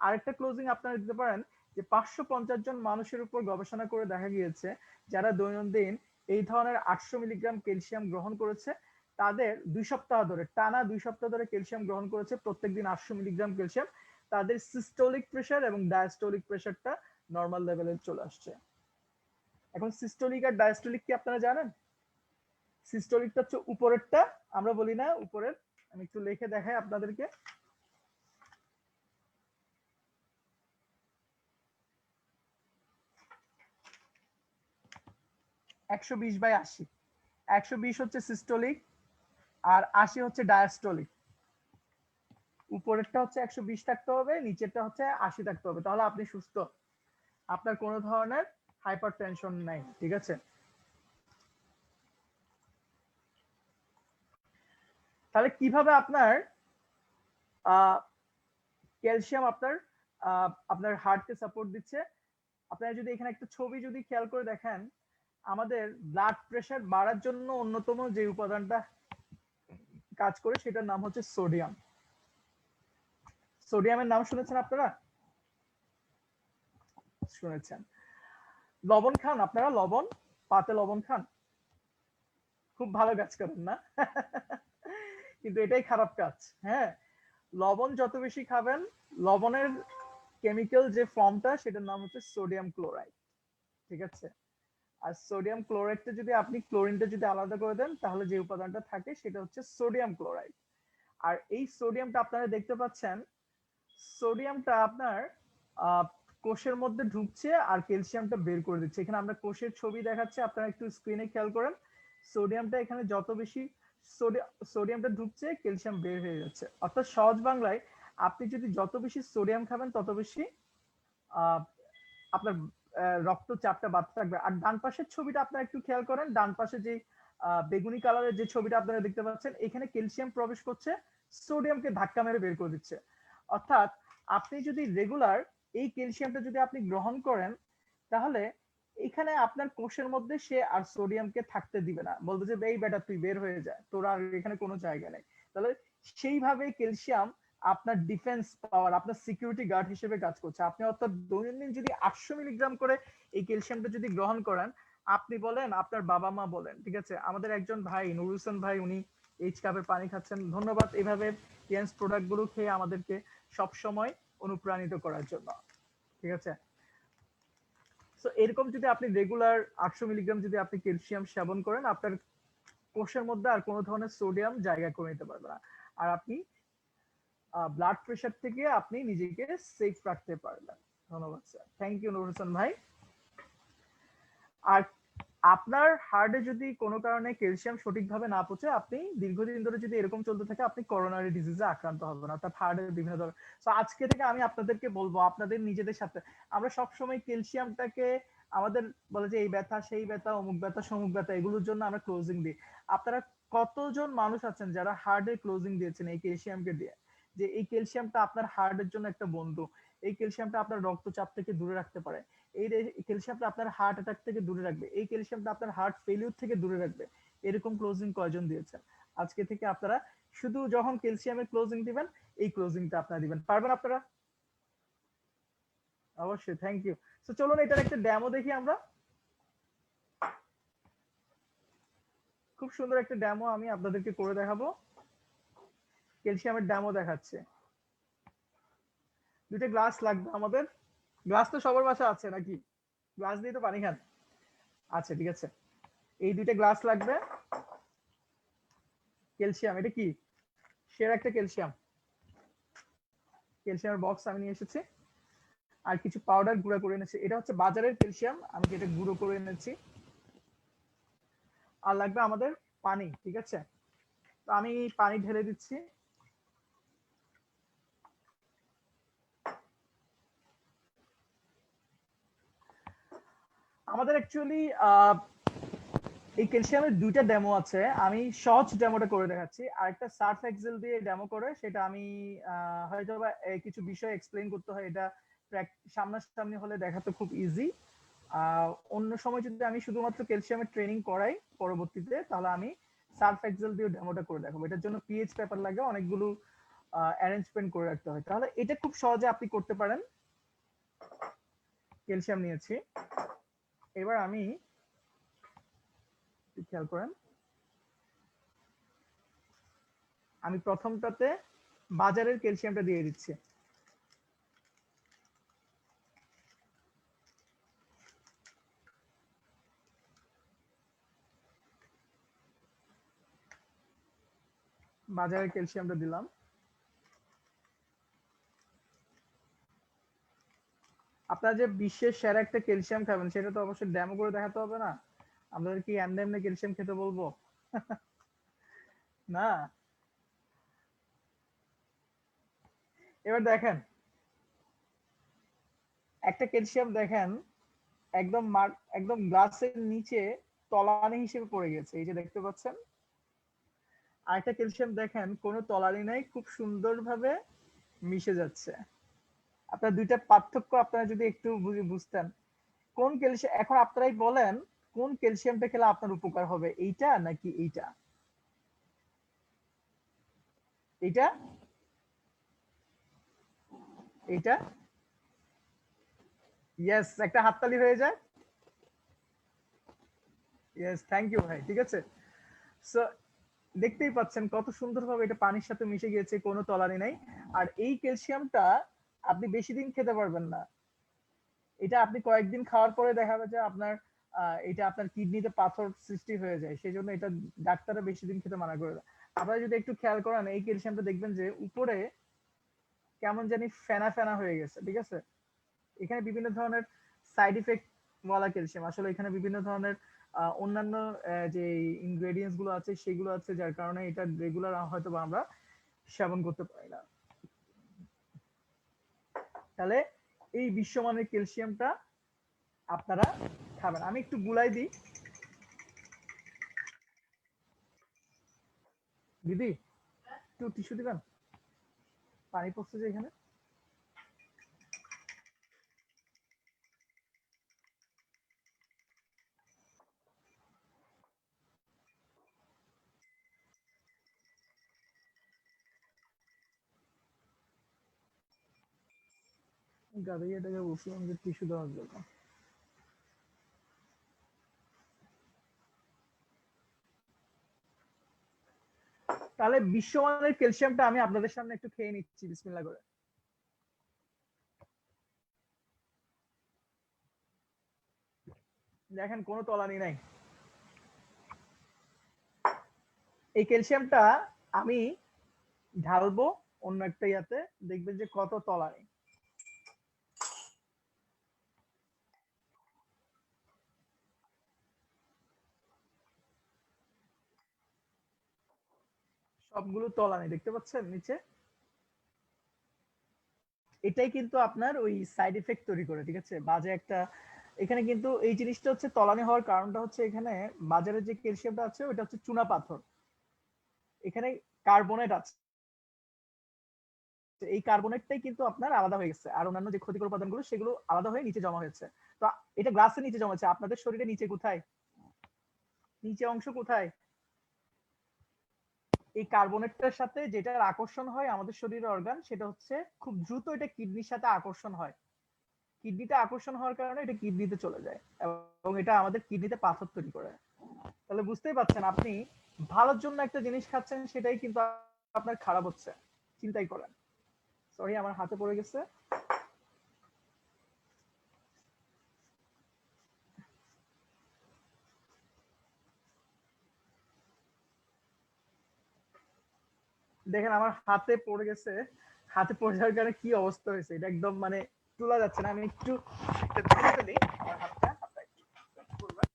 আরেকটা ক্লোজিং আপনারা দিতে পারেন যে 550 জন মানুষের উপর গবেষণা করে দেখা গিয়েছে যারা দৈনন্দিন এই ধরনের 800 মিলিগ্রাম ক্যালসিয়াম গ্রহণ করেছে, তাদের 2 সপ্তাহ ধরে টানা 2 সপ্তাহ ধরে ক্যালসিয়াম গ্রহণ করেছে প্রত্যেকদিন 800 মিলিগ্রাম ক্যালসিয়াম, তাদের সিস্টোলিক প্রেশার এবং ডায়াস্টোলিক প্রেশারটা নরমাল লেভেলে চলে আসছে। এখন সিস্টোলিক আর ডায়াস্টোলিক কি আপনারা জানেন? সিস্টোলিকটা হচ্ছে উপরেরটা, আমরা বলি না উপরের, আমি একটু লিখে দেখাই আপনাদেরকে। একশো 20/80, 120 হচ্ছে সিস্টোলিক আর 80 হচ্ছে ডায়াস্টোলিক। উপরেরটা হচ্ছে 120 থাকতে হবে, নিচেরটা হচ্ছে 80 থাকতে হবে, তাহলে আপনি সুস্থ, আপনার কোনো ধরনের হাইপার টেনশন নাই, ঠিক আছে? তাহলে কিভাবে আপনার ক্যালসিয়াম আপনার হার্টকে সাপোর্ট দিচ্ছে, আপনারা যদি এখানে একটা ছবি যদি খেয়াল করে দেখেন, আমাদের ব্লাড প্রেশার বাড়ার জন্য অন্যতম যে উপাদানটা কাজ করে সেটার নাম হচ্ছে সোডিয়াম। সোডিয়ামের নাম শুনেছেন আপনারা? শুনেছেন। লবণ খান আপনারা? লবণ, পাতে লবণ খান? খুব ভালো কাজ করেন না? কিন্তু এটাই খারাপ কাজ। হ্যাঁ, লবণ যত বেশি খাবেন, লবণের কেমিক্যাল যে ফর্মটা সেটার নাম হচ্ছে সোডিয়াম ক্লোরাইড, ঠিক আছে? আর সোডিয়াম ক্লোরাইডটা যদি আপনি ক্লোরিনটা যদি আলাদা করে দেন তাহলে যে উপাদানটা থাকে সেটা হচ্ছে সোডিয়াম ক্লোরাইড। আর এই সোডিয়ামটা আপনারা দেখতে পাচ্ছেন, সোডিয়ামটা আপনার কোষের মধ্যে ঢুকছে আর ক্যালসিয়ামটা বের করে দিচ্ছে। এখানে আমরা কোষের ছবি দেখাচ্ছি, আপনারা একটু স্ক্রিনে খেয়াল করেন, সোডিয়ামটা এখানে যত বেশি সোডিয়ামটা ঢুকছে ক্যালসিয়াম বের হয়ে যাচ্ছে। অর্থাৎ সহজ বাংলায় আপনি যদি যত বেশি সোডিয়াম খাবেন তত বেশি আপনার রক্তচাপটা বাড়তে থাকবে। আর ডান পাশের ছবিটা আপনারা একটু খেয়াল করেন, ডান পাশে যে বেগুনি কালারের যে ছবিটা আপনারা দেখতে পাচ্ছেন, এখানে ক্যালসিয়াম প্রবেশ করছে, সোডিয়ামকে ধাক্কা মেরে বের করে দিচ্ছে। অর্থাৎ আপনি যদি রেগুলার এই ক্যালসিয়ামটা যদি আপনি গ্রহণ করেন তাহলে এখানে আপনার কোষের মধ্যে সে আর সোডিয়ামকে থাকতে দিবে না, বলবে যে এই বেটা তুই বের হয়ে যায়, তোর আর এখানে কোনো জায়গা নেই। তাহলে সেইভাবে ক্যালসিয়াম আপনার ডিফেন্স পাওয়ার, আপনার সিকিউরিটি গার্ড হিসেবে কাজ করছে। আপনি অর্থাৎ দৈনন্দিন যদি 800 মিলিগ্রাম করে এই ক্যালসিয়ামটা যদি গ্রহণ করেন, আপনি বলেন, আপনার বাবা মা বলেন, ঠিক আছে? আমাদের একজন ভাই নুরুল হোসেন ভাই, উনি এইচ কাপের পানি খাচ্ছেন, ধন্যবাদ এইভাবে টিএনস প্রোডাক্ট গুলো খেয়ে আমাদেরকে সব সময় অনুপ্রাণিত করার জন্য, ঠিক আছে? সো এরকম যদি আপনি রেগুলার 800 মিলিগ্রাম যদি আপনি ক্যালসিয়াম সেবন করেন, আপনার কোষের মধ্যে আর কোনো ধরনের সোডিয়াম জায়গা করে নিতে পারবে না, আর আপনি ব্লাড প্রেশার থেকে আপনি নিজেকে সেফ রাখতে পারবেন। ধন্যবাদ sir, thank you Nurul Hossain ভাই। আর আপনার হার্টে যদি কোনো কারণে ক্যালসিয়াম সঠিকভাবে না পৌঁছে, আপনি দীর্ঘদিন ধরে যদি এরকম চলতে থাকে, আপনি করোনারি ডিজিজে আক্রান্ত হবেন, অর্থাৎ হার্টের বিভিন্ন ধরনের। তো আজকে থেকে আমি আপনাদেরকে বলবো, আপনাদের নিজেদের সাথে, আমরা সবসময় ক্যালসিয়ামটাকে আমাদের বলে যে এই ব্যথা সেই ব্যথা অমুক ব্যথা সমুক ব্যথা এগুলোর জন্য আমরা ক্লোজিং দিই। আপনারা কতজন মানুষ আছেন যারা হার্টের ক্লোজিং দিয়েছেন এই ক্যালসিয়ামকে দিয়ে, যে এই ক্যালসিয়ামটা আপনার হার্টের জন্য একটা বন্ধু, এই ক্যালসিয়ামটা আপনার রক্তচাপ থেকে দূরে রাখতে পারে, এই ক্যালসিয়ামটা আপনার হার্ট অ্যাটাক থেকে দূরে রাখবে, এই ক্যালসিয়ামটা আপনার হার্ট ফেলিউর থেকে দূরে রাখবে। এরকম ক্লোজিং কয়জন দিয়েছেন? আজকে থেকে আপনারা শুধু যখন ক্যালসিয়ামের ক্লোজিং দিবেন, এই ক্লোজিংটা আপনারা দিবেন, পারবেন আপনারা? অবশ্যই, থ্যাংক ইউ। তো চলুন এটার একটা ডেমো দেখি আমরা। খুব সুন্দর একটা ডেমো আমি আপনাদেরকে করে দেখাবো। ক্যালসিয়ামের ডেমো দেখাচ্ছে। দুটো গ্লাস লাগবে আমাদের, গ্লাস তো সবার বাসায় আছে নাকি? গ্লাস দিয়ে তো পানি খান? আচ্ছা ঠিক আছে, এই দুইটা গ্লাস লাগবে। ক্যালসিয়াম, এটা কি সেরা একটা ক্যালসিয়াম, ক্যালসিয়ামের বক্স আমি নিয়ে এসেছি, আর কিছু পাউডার গুঁড়া করে এনেছি। এটা হচ্ছে বাজারের ক্যালসিয়াম, আমি যেটা গুঁড়ো করে এনেছি। আর লাগবে আমাদের পানি, ঠিক আছে? তো আমি পানি ঢেলে দিচ্ছি। আমাদের অ্যাকচুয়ালি এই ক্যালসিয়ামের দুইটা ডেমো আছে, আমি সহজ ডেমোটা করে দেখাচ্ছি, আর একটা সার্ফ এক্সেল দিয়ে ডেমো করে সেটা আমি হয়তো বা কিছু বিষয় এক্সপ্লেইন করতে হয়, এটা সামনাসামনি হলে দেখা তো খুব ইজি। অন্য সময় যদি আমি শুধুমাত্র ক্যালসিয়ামের ট্রেনিং করাই পরবর্তীতে, তাহলে আমি সার্ফ এক্সেল দিয়ে ডেমোটা করে দেখাবো। এটার জন্য পিএইচ পেপার লাগে, অনেকগুলো অ্যারেঞ্জমেন্ট করে রাখতে হয়। তাহলে এটা খুব সহজে আপনি করতে পারেন। ক্যালসিয়াম নিয়েছি, এবার আমি খেয়াল করেন, আমি প্রথমটাতে বাজারের ক্যালসিয়ামটা দিয়ে দিচ্ছি। বাজারের ক্যালসিয়ামটা দিলাম। আপনারা যে বিশ্বের সেরা একটা ক্যালসিয়াম খাবেন, সেটা তো অবশ্যই ডেমো করে দেখাতে হবে না? আপনাদের কি এমনি এমনি ক্যালসিয়াম খেতে বলবো? না। এবার দেখেন, একটা ক্যালসিয়াম দেখেন একদম একদম গ্লাসের নিচে তলানি হিসেবে পড়ে গেছে, এই যে দেখতে পাচ্ছেন। আরেকটা ক্যালসিয়াম দেখেন কোনো তলানি নাই, খুব সুন্দরভাবে মিশে যাচ্ছে। আপনার দুইটা পার্থক্য আপনারা যদি একটু বুঝতেন, কোন ক্যালসিয়াম, এখন আপনারাই বলেন কোন ক্যালসিয়ামটা খেলে আপনার উপকার হবে, এইটা নাকি এইটা? এইটা? এইটা? ইয়েস, একটা হাততালি হয়ে যায়। ইয়েস, থ্যাংক ইউ ভাই। ঠিক আছে, সো দেখতেই পাচ্ছেন কত সুন্দরভাবে এটা পানির সাথে মিশে গিয়েছে, কোনো তলানি নাই। আর এই ক্যালসিয়ামটা আপনি বেশি দিন খেতে পারবেন না। এটা আপনি কয়েকদিন খাওয়ার পরে দেখা যাবে যে আপনার এটা আপনার কিডনিতে পাথর সৃষ্টি হয়ে যায়, সেই জন্য এটা ডাক্তাররা বেশি দিন খেতে মানা করে দেয়। আপনারা যদি একটু খেয়াল করেন, এই ক্যালসিয়ামটা দেখবেন যে উপরে কেমন জানি ফেনা ফেনা হয়ে গেছে। ঠিক আছে, এখানে বিভিন্ন ধরনের সাইড ইফেক্ট ওয়ালা ক্যালসিয়াম, আসলে এখানে বিভিন্ন ধরনের অন্যান্য যে ইনগ্রেডিয়েন্টস গুলো আছে সেগুলো আছে, যার কারণে এটা রেগুলার হয়তো বা আমরা সেবন করতে পারি না। তাহলে এই বিশ্বমানের ক্যালসিয়ামটা আপনারা খাবেন। আমি একটু গুলাই দিই। দিদি একটু টিস্যু দিবেন, পানি পড়ছে যে এখানে। গাড়ি এটাকে বলছিলাম যে টিস্যু দেওয়ার জন্য। তাহলে বিশ্বমানের ক্যালসিয়ামটা আমি আপনাদের সামনে একটু খেয়ে নিচ্ছি বিসমিল্লাহ করে। দেখেন কোনো তলানি নাই। এই ক্যালসিয়ামটা আমি ঢালবো অন্য একটা ইয়াতে, দেখবেন যে কত তলানি। সবগুলো তলানি দেখতে পাচ্ছেন নিচে। এটাই কিন্তু আপনার ওই সাইড এফেক্ট তৈরি করে। ঠিক আছে, বাজে একটা, এখানে কিন্তু এই জিনিসটা হচ্ছে তলানি হওয়ার কারণটা হচ্ছে এখানে বাজারে যে ক্যালসিয়ামটা আছে ওটা হচ্ছে চুনা পাথর, এখানে কার্বনেট আছে। এই কার্বনেটটাই কিন্তু আপনার আলাদা হয়ে গেছে, আর অন্যান্য যে ক্ষতিকর উপাদানগুলো সেগুলো আলাদা হয়ে নিচে জমা হয়েছে। তো এটা গ্লাসের নিচে জমা হচ্ছে, আপনাদের শরীরে নিচে কোথায়, নিচে অংশ কোথায়? এই কার্বনেটটার সাথে যেটার আকর্ষণ হয় আমাদের শরীরের অর্গান, সেটা হচ্ছে খুব দ্রুত এটা কিডনির সাথে আকর্ষণ হয়। কিডনিতে আকর্ষণ হওয়ার কারণে এটা কিডনিতে চলে যায় এবং এটা আমাদের কিডনিতে পাথর তৈরি করে। তাহলে বুঝতেই পারছেন, আপনি ভালোর জন্য একটা জিনিস খাচ্ছেন, সেটাই কিন্তু আপনার খারাপ হচ্ছে। চিন্তাই করেন। সরি, আমার হাতে পড়ে গেছে। দেখেন আমার হাতে পড়ে গেছে, হাতে পড়ে যাওয়ার কারণে কি অবস্থা হয়েছে, এটা একদম মানে তোলা যাচ্ছে না। আমি একটু ধরে ফেলি আমার হাতটা, হাতটা একটু করবেন।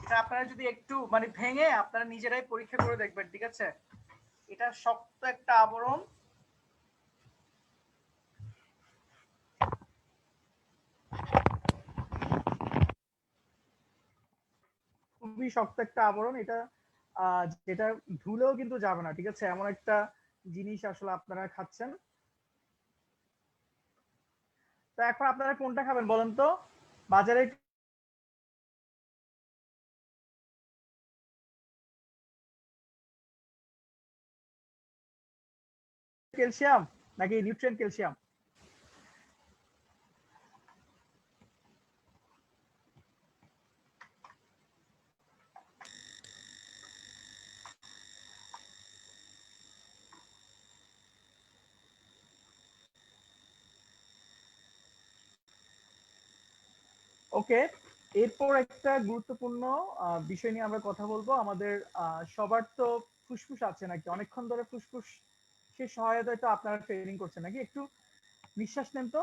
এটা আপনারা যদি একটু মানে ভেঙে আপনারা নিজেরাই পরীক্ষা করে দেখবেন। ঠিক আছে, এটা শক্ত একটা আবরণ, খুবই শক্ত একটা আবরণ এটা, যেটা ধুলেও কিন্তু যাবে না, ঠিক আছে? এমন একটা জিনিস আসলে আপনারা খাচ্ছেন। তো এখন আপনারা কোনটা খাবেন বলেন তো? বাজারে ক্যালসিয়াম নাকি নিউট্রিয়েন্ট ক্যালসিয়াম? ওকে, এরপর একটা গুরুত্বপূর্ণ বিষয় নিয়ে আমরা কথা বলবো। আমাদের সবার তো ফুসফুস আছে নাকি? অনেকক্ষণ ধরে ফুসফুস সে সহায়তায় তো আপনারা ট্রেনিং করছেন নাকি? একটু নিঃশ্বাস নেন তো,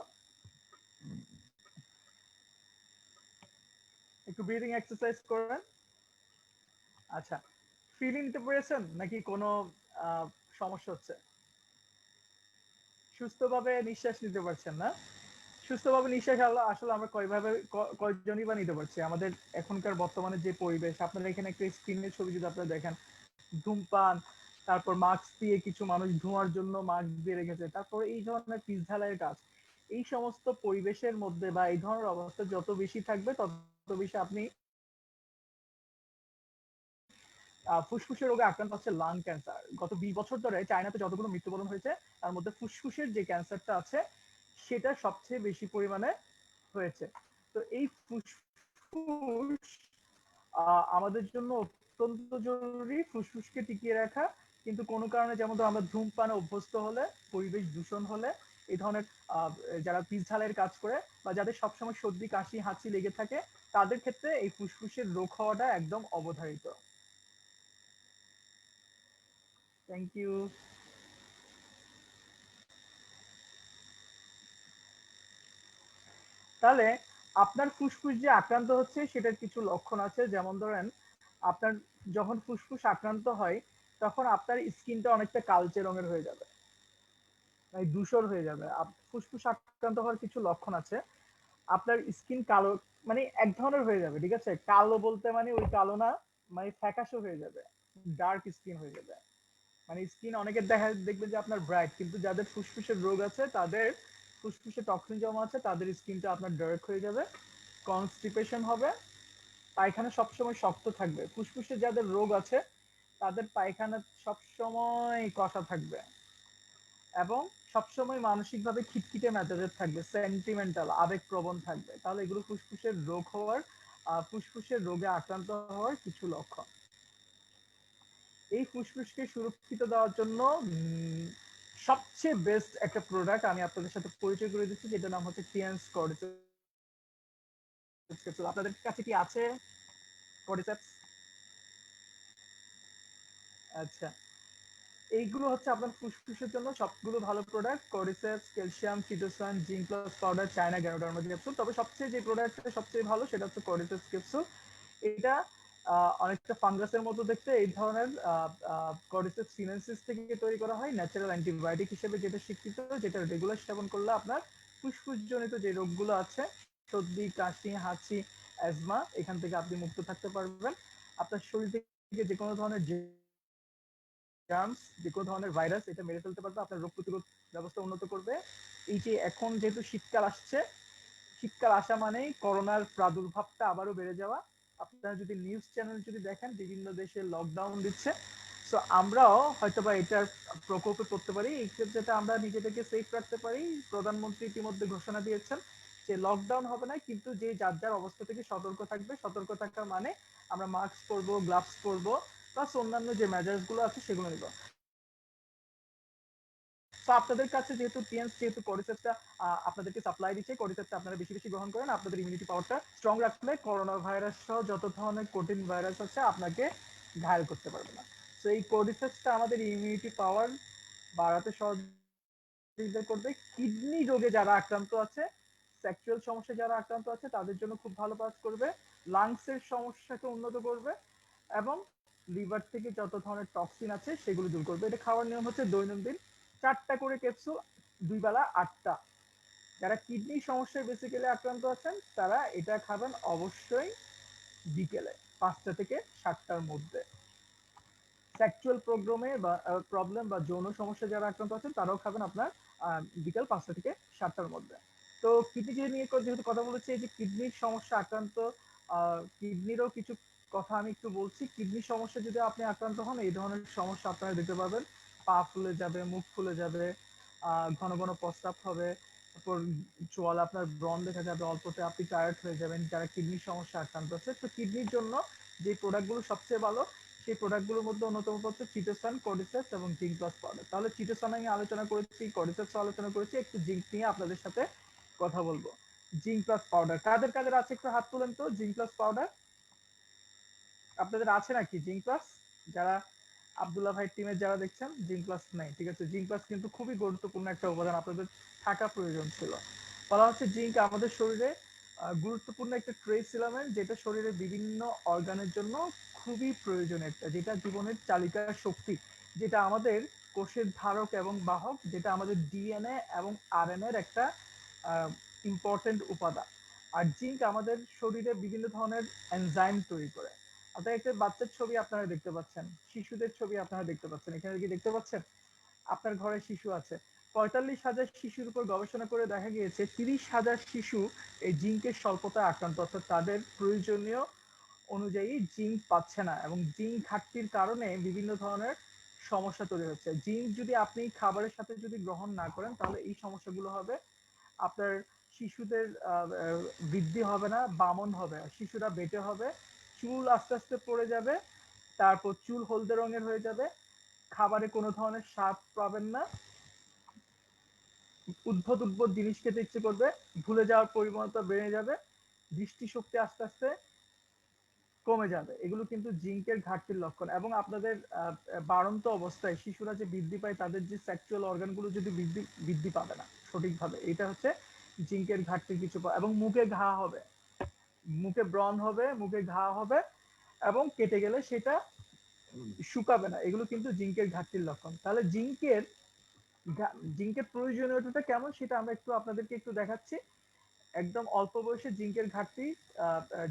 একটু ব্রিদিং এক্সারসাইজ করেন। আচ্ছা, ফিল নিতে পেরেছেন নাকি কোনো আহ, সমস্যা হচ্ছে? সুস্থভাবে নিঃশ্বাস নিতে পারছেন না? সুস্থভাবে নিঃশ্বাস আসলে আমরা কয়জনই বা নিতে পারছি? আমাদের এখনকার বর্তমানে যে পরিবেশ, আপনারা এখানে একটা স্ক্রিনের ছবি যদি আপনারা দেখেন, ধূমপান, তারপর মাস্ক দিয়ে কিছু মানুষ ধোঁয়ার জন্য মাস্ক দিয়ে রেখেছে, তারপর এই ধরনের পিচ ঢালাইয়ের কাজ, এই সমস্ত পরিবেশের মধ্যে বা এই ধরনের অবস্থা যত বেশি থাকবে তত বেশি আপনি ফুসফুসের রোগে আক্রান্ত হচ্ছে, লাং ক্যান্সার। গত 20 বছর ধরে চায়নাতে যতগুলো মৃত্যুবরণ হয়েছে তার মধ্যে ফুসফুসের যে ক্যান্সারটা আছে সেটা সবচেয়ে বেশি পরিমাণে হয়েছে। তো এই ফুসফুস আমাদের জন্য অত্যন্ত জরুরি, ফুসফুসকে টিকিয়ে রাখা। কিন্তু কোনো কারণে যেমন ধরো আমরা ধূমপানে অভ্যস্ত হলে, পরিবেশ দূষণ হলে, এই ধরনের যারা পিচ ঢালাইয়ের কাজ করে বা যাদের সবসময় সর্দি কাশি হাঁচি লেগে থাকে, তাদের ক্ষেত্রে এই ফুসফুসের রোগ হওয়াটা একদম অবধারিত। Thank you. তাহলে আপনার ফুসফুস যে আক্রান্ত হচ্ছে সেটার কিছু লক্ষণ আছে। যেমন ধরেন, আপনার যখন ফুসফুস আক্রান্ত হয় তখন আপনার স্কিনটা অনেকটা কালচে রঙের হয়ে যাবে, মানে ধূসর হয়ে যাবে। ফুসফুস আক্রান্ত হওয়ার কিছু লক্ষণ আছে। আপনার স্কিন কালো, মানে এক ধরনের হয়ে যাবে, ঠিক আছে? কালো বলতে মানে ওই কালো না, মানে ফ্যাকাশে হয়ে যাবে, ডার্ক স্কিন হয়ে যাবে। মানে স্কিন অনেকের দেখবেন যে আপনার ব্রাইট, কিন্তু যাদের ফুসফুসের রোগ আছে, তাদের ফুসফুসে টক্সিন জমা আছে, তাদের স্কিনটা আপনার ডার্ক হয়ে যাবে, কনস্টিপেশন হবে, পায়খানা সবসময় শক্ত থাকবে। ফুসফুসে যাদের রোগ আছে তাদের পায়খানা সবসময় কষা থাকবে এবং সবসময় মানসিকভাবে খিটখিটে মেজাজের থাকবে, সেন্টিমেন্টাল আবেগপ্রবণ থাকবে। তাহলে এগুলো ফুসফুসের রোগ হওয়ার, ফুসফুসের রোগে আক্রান্ত হওয়ার কিছু লক্ষণ। এই ফুসফুসকে সুরক্ষিত দেওয়ার জন্য সবচেয়ে বেস্ট একটা প্রোডাক্ট আমি আপনাদের সাথে পরিচয় করে দিচ্ছি, যেটার নাম হচ্ছে টিএনস কর্ডিসেপস ক্যাপসুল। আপনাদের কাছে কি আছে কর্ডিসেপস? আচ্ছা, এইগুলো হচ্ছে আপনার ফুসফুসের জন্য সবগুলো ভালো product. Cordyceps, calcium, chitosan, zinc plus powder, China গ্যানোডার্মাজি ক্যাপসুল। তবে সবচেয়ে যে প্রোডাক্টটা সবচেয়ে ভালো সেটা হচ্ছে কর্ডিসেপস ক্যাপসুল। এটা অনেকটা ফাঙ্গাসের মতো দেখতে। এই ধরনের কর্ডিসেপস সিনেনসিস থেকে তৈরি করা হয়, ন্যাচারাল অ্যান্টিবায়োটিক হিসেবে যেটা স্বীকৃত, যেটা রেগুলার সেবন করলে আপনার ফুসফুস জনিত যে রোগগুলো আছে, সর্দি কাশি হাঁচি অ্যাজমা, এখান থেকে আপনি মুক্ত থাকতে পারবেন। আপনার শরীর থেকে যে কোনো ধরনের জার্মস, যে কোনো ধরনের ভাইরাস, এটা মেরে ফেলতে পারবে, আপনার রোগ প্রতিরোধ ব্যবস্থা উন্নত করবে। এই যে এখন যেহেতু শীতকাল আসছে, শীতকাল আসা মানেই করোনার প্রাদুর্ভাবটা আবারও বেড়ে যাওয়া। আপনারা যদি নিউজ চ্যানেল যদি দেখেন, বিভিন্ন দেশে লকডাউন দিচ্ছে। সো আমরাও হয়তোবা এটার প্রকোপে পড়তে পারি। এই ক্ষেত্রে আমরা নিজেদেরকে সেফ রাখতে পারি। প্রধানমন্ত্রী ইতিমধ্যে ঘোষণা দিয়েছেন যে লকডাউন হবে না, কিন্তু যে যার যার অবস্থা থেকে সতর্ক থাকবে। সতর্ক থাকা মানে আমরা মাস্ক পরবো, গ্লাভস পরবো, প্লাস অন্যান্য যে মেজার্স গুলো আছে সেগুলো নিব। তো আপনাদের কাছে যেহেতু টিএনস, যেহেতু কর্ডিসেপসটা আপনাদেরকে সাপ্লাই দিচ্ছে, কর্ডিসেপসটা আপনারা বেশি বেশি গ্রহণ করেন, আপনাদের ইমিউনিটি পাওয়ারটা স্ট্রং রাখলে করোনা ভাইরাস সহ যত ধরনের কঠিন ভাইরাস আছে আপনাকে ঘায়েল করতে পারবে না। তো এই কর্ডিসেপসটা আমাদের ইমিউনিটি পাওয়ার বাড়াতে সহযোগিতা করবে। কিডনি রোগে যারা আক্রান্ত আছে, সেক্সুয়াল সমস্যা যারা আক্রান্ত আছে, তাদের জন্য খুব ভালো কাজ করবে। লাংসের সমস্যাকে উন্নত করবে এবং লিভার থেকে যত ধরনের টক্সিন আছে সেগুলো দূর করবে। এটা খাওয়ার নিয়ম হচ্ছে দৈনন্দিন 4টা করে ক্যাপসুল, 2 বেলা 8টা। যারা কিডনির সমস্যায় বেসিক্যালি আক্রান্ত আছেন তারা এটা খাবেন অবশ্যই বিকেলে 5টা থেকে 7টার মধ্যে। সেক্সুয়াল প্রোগ্রামে বা প্রবলেম বা যৌন সমস্যা যারা আক্রান্ত আছেন তারাও খাবেন আপনার বিকাল 5টা থেকে 7টার মধ্যে। তো কিডনি নিয়ে যেহেতু কথা বলেছি, এই যে কিডনির সমস্যা আক্রান্ত, কিডনিরও কিছু কথা আমি একটু বলছি। কিডনির সমস্যা যদি আপনি আক্রান্ত হন, এই ধরনের সমস্যা আপনারা দেখতে পাবেন। পা ফুলে যাবে, মুখ ফুলে যাবে, ঘন ঘন প্রস্রাব হবে, তারপর চোয়াল আপনার ব্রণ দেখা যাবে, অল্পতে আপনি টায়ার্ড হয়ে যাবেন যারা কিডনির সমস্যা আক্রান্ত আছে। তো কিডনির জন্য যে প্রোডাক্টগুলো সবচেয়ে ভালো, সেই প্রোডাক্টগুলোর মধ্যে অন্যতম হচ্ছে চিটোসান, কর্ডিসেপস এবং জিঙ্ক প্লাস পাউডার। তাহলে চিটোসান আমি আলোচনা করেছি, কর্ডিসেপস আলোচনা করেছি, একটু জিঙ্ক নিয়ে আপনাদের সাথে কথা বলবো। জিঙ্ক প্লাস পাউডার কাদের কাদের আছে একটু হাত তুলেন তো। জিঙ্ক প্লাস পাউডার আপনাদের আছে নাকি? জিঙ্ক প্লাস যারা আব্দুল্লাহ ভাই টিমের যারা দেখছেন, জিঙ্ক প্লাস নাই, ঠিক আছে। জিঙ্ক প্লাস কিন্তু খুবই গুরুত্বপূর্ণ একটা উপাদান, আপনাদের থাকা প্রয়োজন ছিল। বলা হচ্ছে জিঙ্ক আমাদের শরীরে গুরুত্বপূর্ণ একটা ট্রেস এলিমেন্ট, যেটা শরীরের বিভিন্ন অর্গানের জন্য খুবই প্রয়োজনীয় একটা, যেটা জীবনের চালিকার শক্তি, যেটা আমাদের কোষের ধারক এবং বাহক, যেটা আমাদের ডিএনএ এবং আরএনএ এর একটা ইম্পর্টেন্ট উপাদান। আর জিঙ্ক আমাদের শরীরে বিভিন্ন ধরনের এনজাইম তৈরি করে। অর্থাৎ একটা বাচ্চার ছবি আপনারা দেখতে পাচ্ছেন, শিশুদের ছবি আপনারা দেখতে পাচ্ছেন, এখানে কি দেখতে পাচ্ছেন? আপনার ঘরে শিশু আছে, 45,000 শিশুর উপর গবেষণা করে দেখা গিয়েছে 30,000 শিশু এই জিঙ্কের স্বল্পতায় আক্রান্ত, অর্থাৎ তাদের প্রয়োজনীয় অনুযায়ী জিঙ্ক পাচ্ছে না, এবং জিঙ্ক ঘাটতির কারণে বিভিন্ন ধরনের সমস্যা তৈরি হচ্ছে। জিঙ্ক যদি আপনি খাবারের সাথে যদি গ্রহণ না করেন, তাহলে এই সমস্যাগুলো হবে। আপনার শিশুদের বৃদ্ধি হবে না, বামন হবে, শিশুরা বেটে হবে, চুল আস্তে আস্তে পড়ে যাবে, তারপর চুল হলদে রঙের হয়ে যাবে, খাবারে কোনো ধরনের স্বাদ পাবেন না, উদ্ভট উদ্ভট জিনিস খেতে ইচ্ছে করবে, ভুলে যাওয়ার পরিমাণতা বেড়ে যাবে, দৃষ্টিশক্তি আস্তে আস্তে কমে যাবে। এগুলো কিন্তু জিঙ্কের ঘাটতির লক্ষণ। এবং আপনাদের বাড়ন্ত অবস্থায় শিশুরা যে বৃদ্ধি পায়, তাদের যে সেক্সুয়াল অর্গানগুলো যদি বৃদ্ধি বৃদ্ধি পাবে না সঠিকভাবে, এটা হচ্ছে জিঙ্কের ঘাটতির কিছু। এবং মুখে ঘা হবে, মুখে ব্রণ হবে, মুখে ঘা হবে, এবং কেটে গেলে সেটা শুকাবে না, এগুলো কিন্তু জিঙ্কের ঘাটতির লক্ষণ। তাহলে জিঙ্কের প্রয়োজনীয়তাটা কেমন সেটা আমরা একটু আপনাদেরকে একটু দেখাচ্ছি। একদম অল্প বয়সে জিঙ্কের ঘাটতি,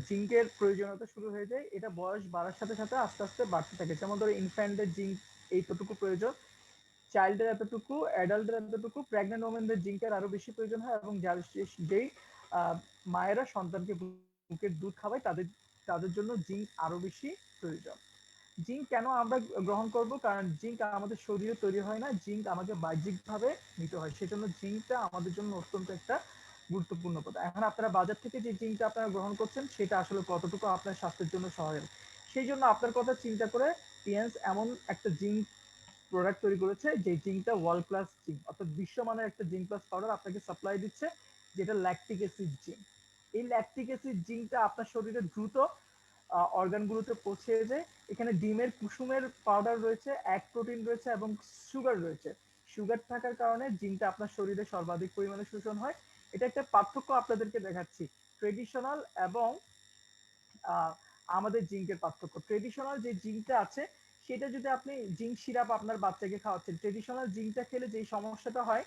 জিঙ্কের প্রয়োজনীয়তা শুরু হয়ে যায়, এটা বয়স বাড়ার সাথে সাথে আস্তে আস্তে বাড়তে থাকে। যেমন ধরো ইনফ্যান্টের জিঙ্ক এইতটুকু প্রয়োজন, চাইল্ডের এতটুকু, অ্যাডাল্টের এতটুকু, প্রেগন্যান্ট ওমেনদের জিঙ্কের আরো বেশি প্রয়োজন হয়, এবং যার যেই মায়েরা সন্তানকে বুকের দুধ খাওয়ায় তাদের তাদের জন্য জিঙ্ক আরো বেশি প্রয়োজন। জিঙ্ক কেন আমরা গ্রহণ করব? কারণ জিঙ্ক আমাদের শরীরে তৈরি হয় না, জিঙ্ক আমাকে বাহ্যিকভাবে নিতে হয়, সেজন্য জিঙ্কটা আমাদের জন্য অত্যন্ত একটা গুরুত্বপূর্ণ কথা। এখন আপনারা বাজার থেকে যে জিঙ্কটা আপনারা গ্রহণ করছেন, সেটা আসলে কতটুকু আপনার স্বাস্থ্যের জন্য সহায়ক, সেই জন্য আপনার কথা চিন্তা করে পিএনস এমন একটা জিঙ্ক প্রোডাক্ট তৈরি করেছে, যে জিঙ্কটা ওয়ার্ল্ড ক্লাস জিঙ্ক, অর্থাৎ বিশ্বমানের একটা জিঙ্ক প্লাস পাউডার আপনাকে সাপ্লাই দিচ্ছে, যেটা ল্যাকটিক অ্যাসিড জিঙ্ক। এই ল্যাকটিক অ্যাসিড জিঙ্কটা আপনার শরীরে দ্রুত অর্গানগুলোতে পৌঁছে যায়। এখানে ডিমের কুসুমের পাউডার রয়েছে, এক প্রোটিন রয়েছে, এবং সুগার রয়েছে। সুগার থাকার কারণে জিঙ্কটা আপনার শরীরে সর্বাধিক পরিমাণে শোষণ হয়। এটা একটা পার্থক্য আপনাদেরকে দেখাচ্ছি, ট্রেডিশনাল এবং আহ, আমাদের জিঙ্কের পার্থক্য। ট্রেডিশনাল যে জিঙ্কটা আছে, সেটা যদি আপনি জিঙ্ক সিরাপ আপনার বাচ্চাকে খাওয়াচ্ছেন, ট্রেডিশনাল জিঙ্কটা খেলে যে সমস্যাটা হয়,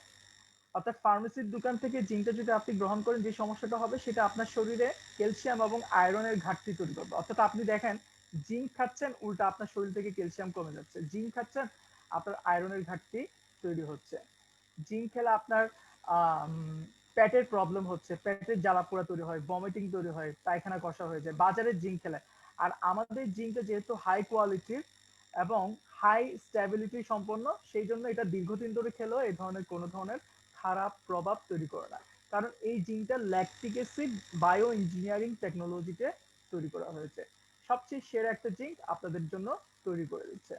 অর্থাৎ ফার্মেসির দোকান থেকে জিঙ্কটা যদি আপনি গ্রহণ করেন, যে সমস্যাটা হবে সেটা আপনার শরীরে ক্যালসিয়াম এবং আয়রনের ঘাটতি তৈরি করবে। অর্থাৎ আপনি দেখেন, জিঙ্ক খাচ্ছেন, উল্টা আপনার শরীর থেকে ক্যালসিয়াম কমে যাচ্ছে, জিঙ্ক খাচ্ছেন, আপনার আয়রনের ঘাটতি তৈরি হচ্ছে। জিঙ্ক খেলে আপনার পেটের প্রবলেম হচ্ছে, পেটের জ্বালা পোড়া তৈরি হয়, ভমিটিং তৈরি হয়, পায়খানা কষা হয়ে যায় বাজারের জিঙ্ক খেলে। আর আমাদের জিঙ্কটা যেহেতু হাই কোয়ালিটির এবং হাই স্ট্যাবিলিটি সম্পন্ন, সেই জন্য এটা দীর্ঘদিন ধরে খেলেও এই ধরনের কোনো ধরনের খারাপ প্রভাব তৈরি করে না। কারণ এই জিনটা ল্যাকটিক অ্যাসিড বায়ো ইঞ্জিনিয়ারিং টেকনোলজিতে তৈরি করা হয়েছে। সবচেয়ে সেরা একটা জিঙ্ক আপনাদের জন্য তৈরি করে দিচ্ছে।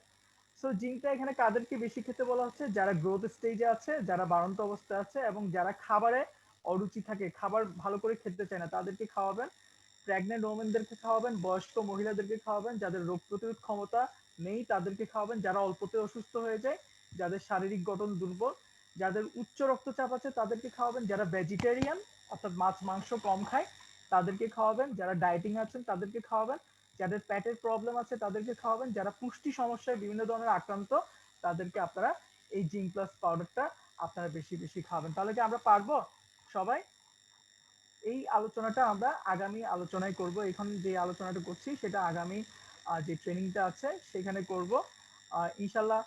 সো জিঙ্কটা এখানে কাদেরকে বেশি খেতে বলা হচ্ছে? যারা গ্রোথ স্টেজে আছে, যারা বাড়ন্ত অবস্থায় আছে, এবং যারা খাবারে অরুচি থাকে, খাবার ভালো করে খেতে চায় না, তাদেরকে খাওয়াবেন। প্রেগনেন্ট ওমেনদেরকে খাওয়াবেন, বয়স্ক মহিলাদেরকে খাওয়াবেন, যাদের রোগ প্রতিরোধ ক্ষমতা নেই তাদেরকে খাওয়াবেন, যারা অল্পতে অসুস্থ হয়ে যায়, যাদের শারীরিক গঠন দুর্বল, যাদের উচ্চ রক্তচাপ আছে তাদেরকে খাওয়াবেন, যারা ভেজিটেরিয়ান অর্থাৎ মাছ মাংস কম খায় তাদেরকে খাওয়াবেন, যারা ডায়েটিং আছেন তাদেরকে খাওয়াবেন, যাদের পেটের প্রবলেম আছে তাদেরকে খাওয়াবেন, যারা পুষ্টি সমস্যায় বিভিন্ন ধরনের আক্রান্ত তাদেরকে আপনারা এই জিঙ্ক প্লাস পাউডারটা আপনারা বেশি বেশি খাবেন। তাহলে কি আমরা পারবো? সবাই এই আলোচনাটা আমরা আগামী আলোচনায় করব। এখন যে আলোচনাটা করছি সেটা আগামী যে ট্রেনিংটা আছে সেখানে করব ইনশাল্লাহ।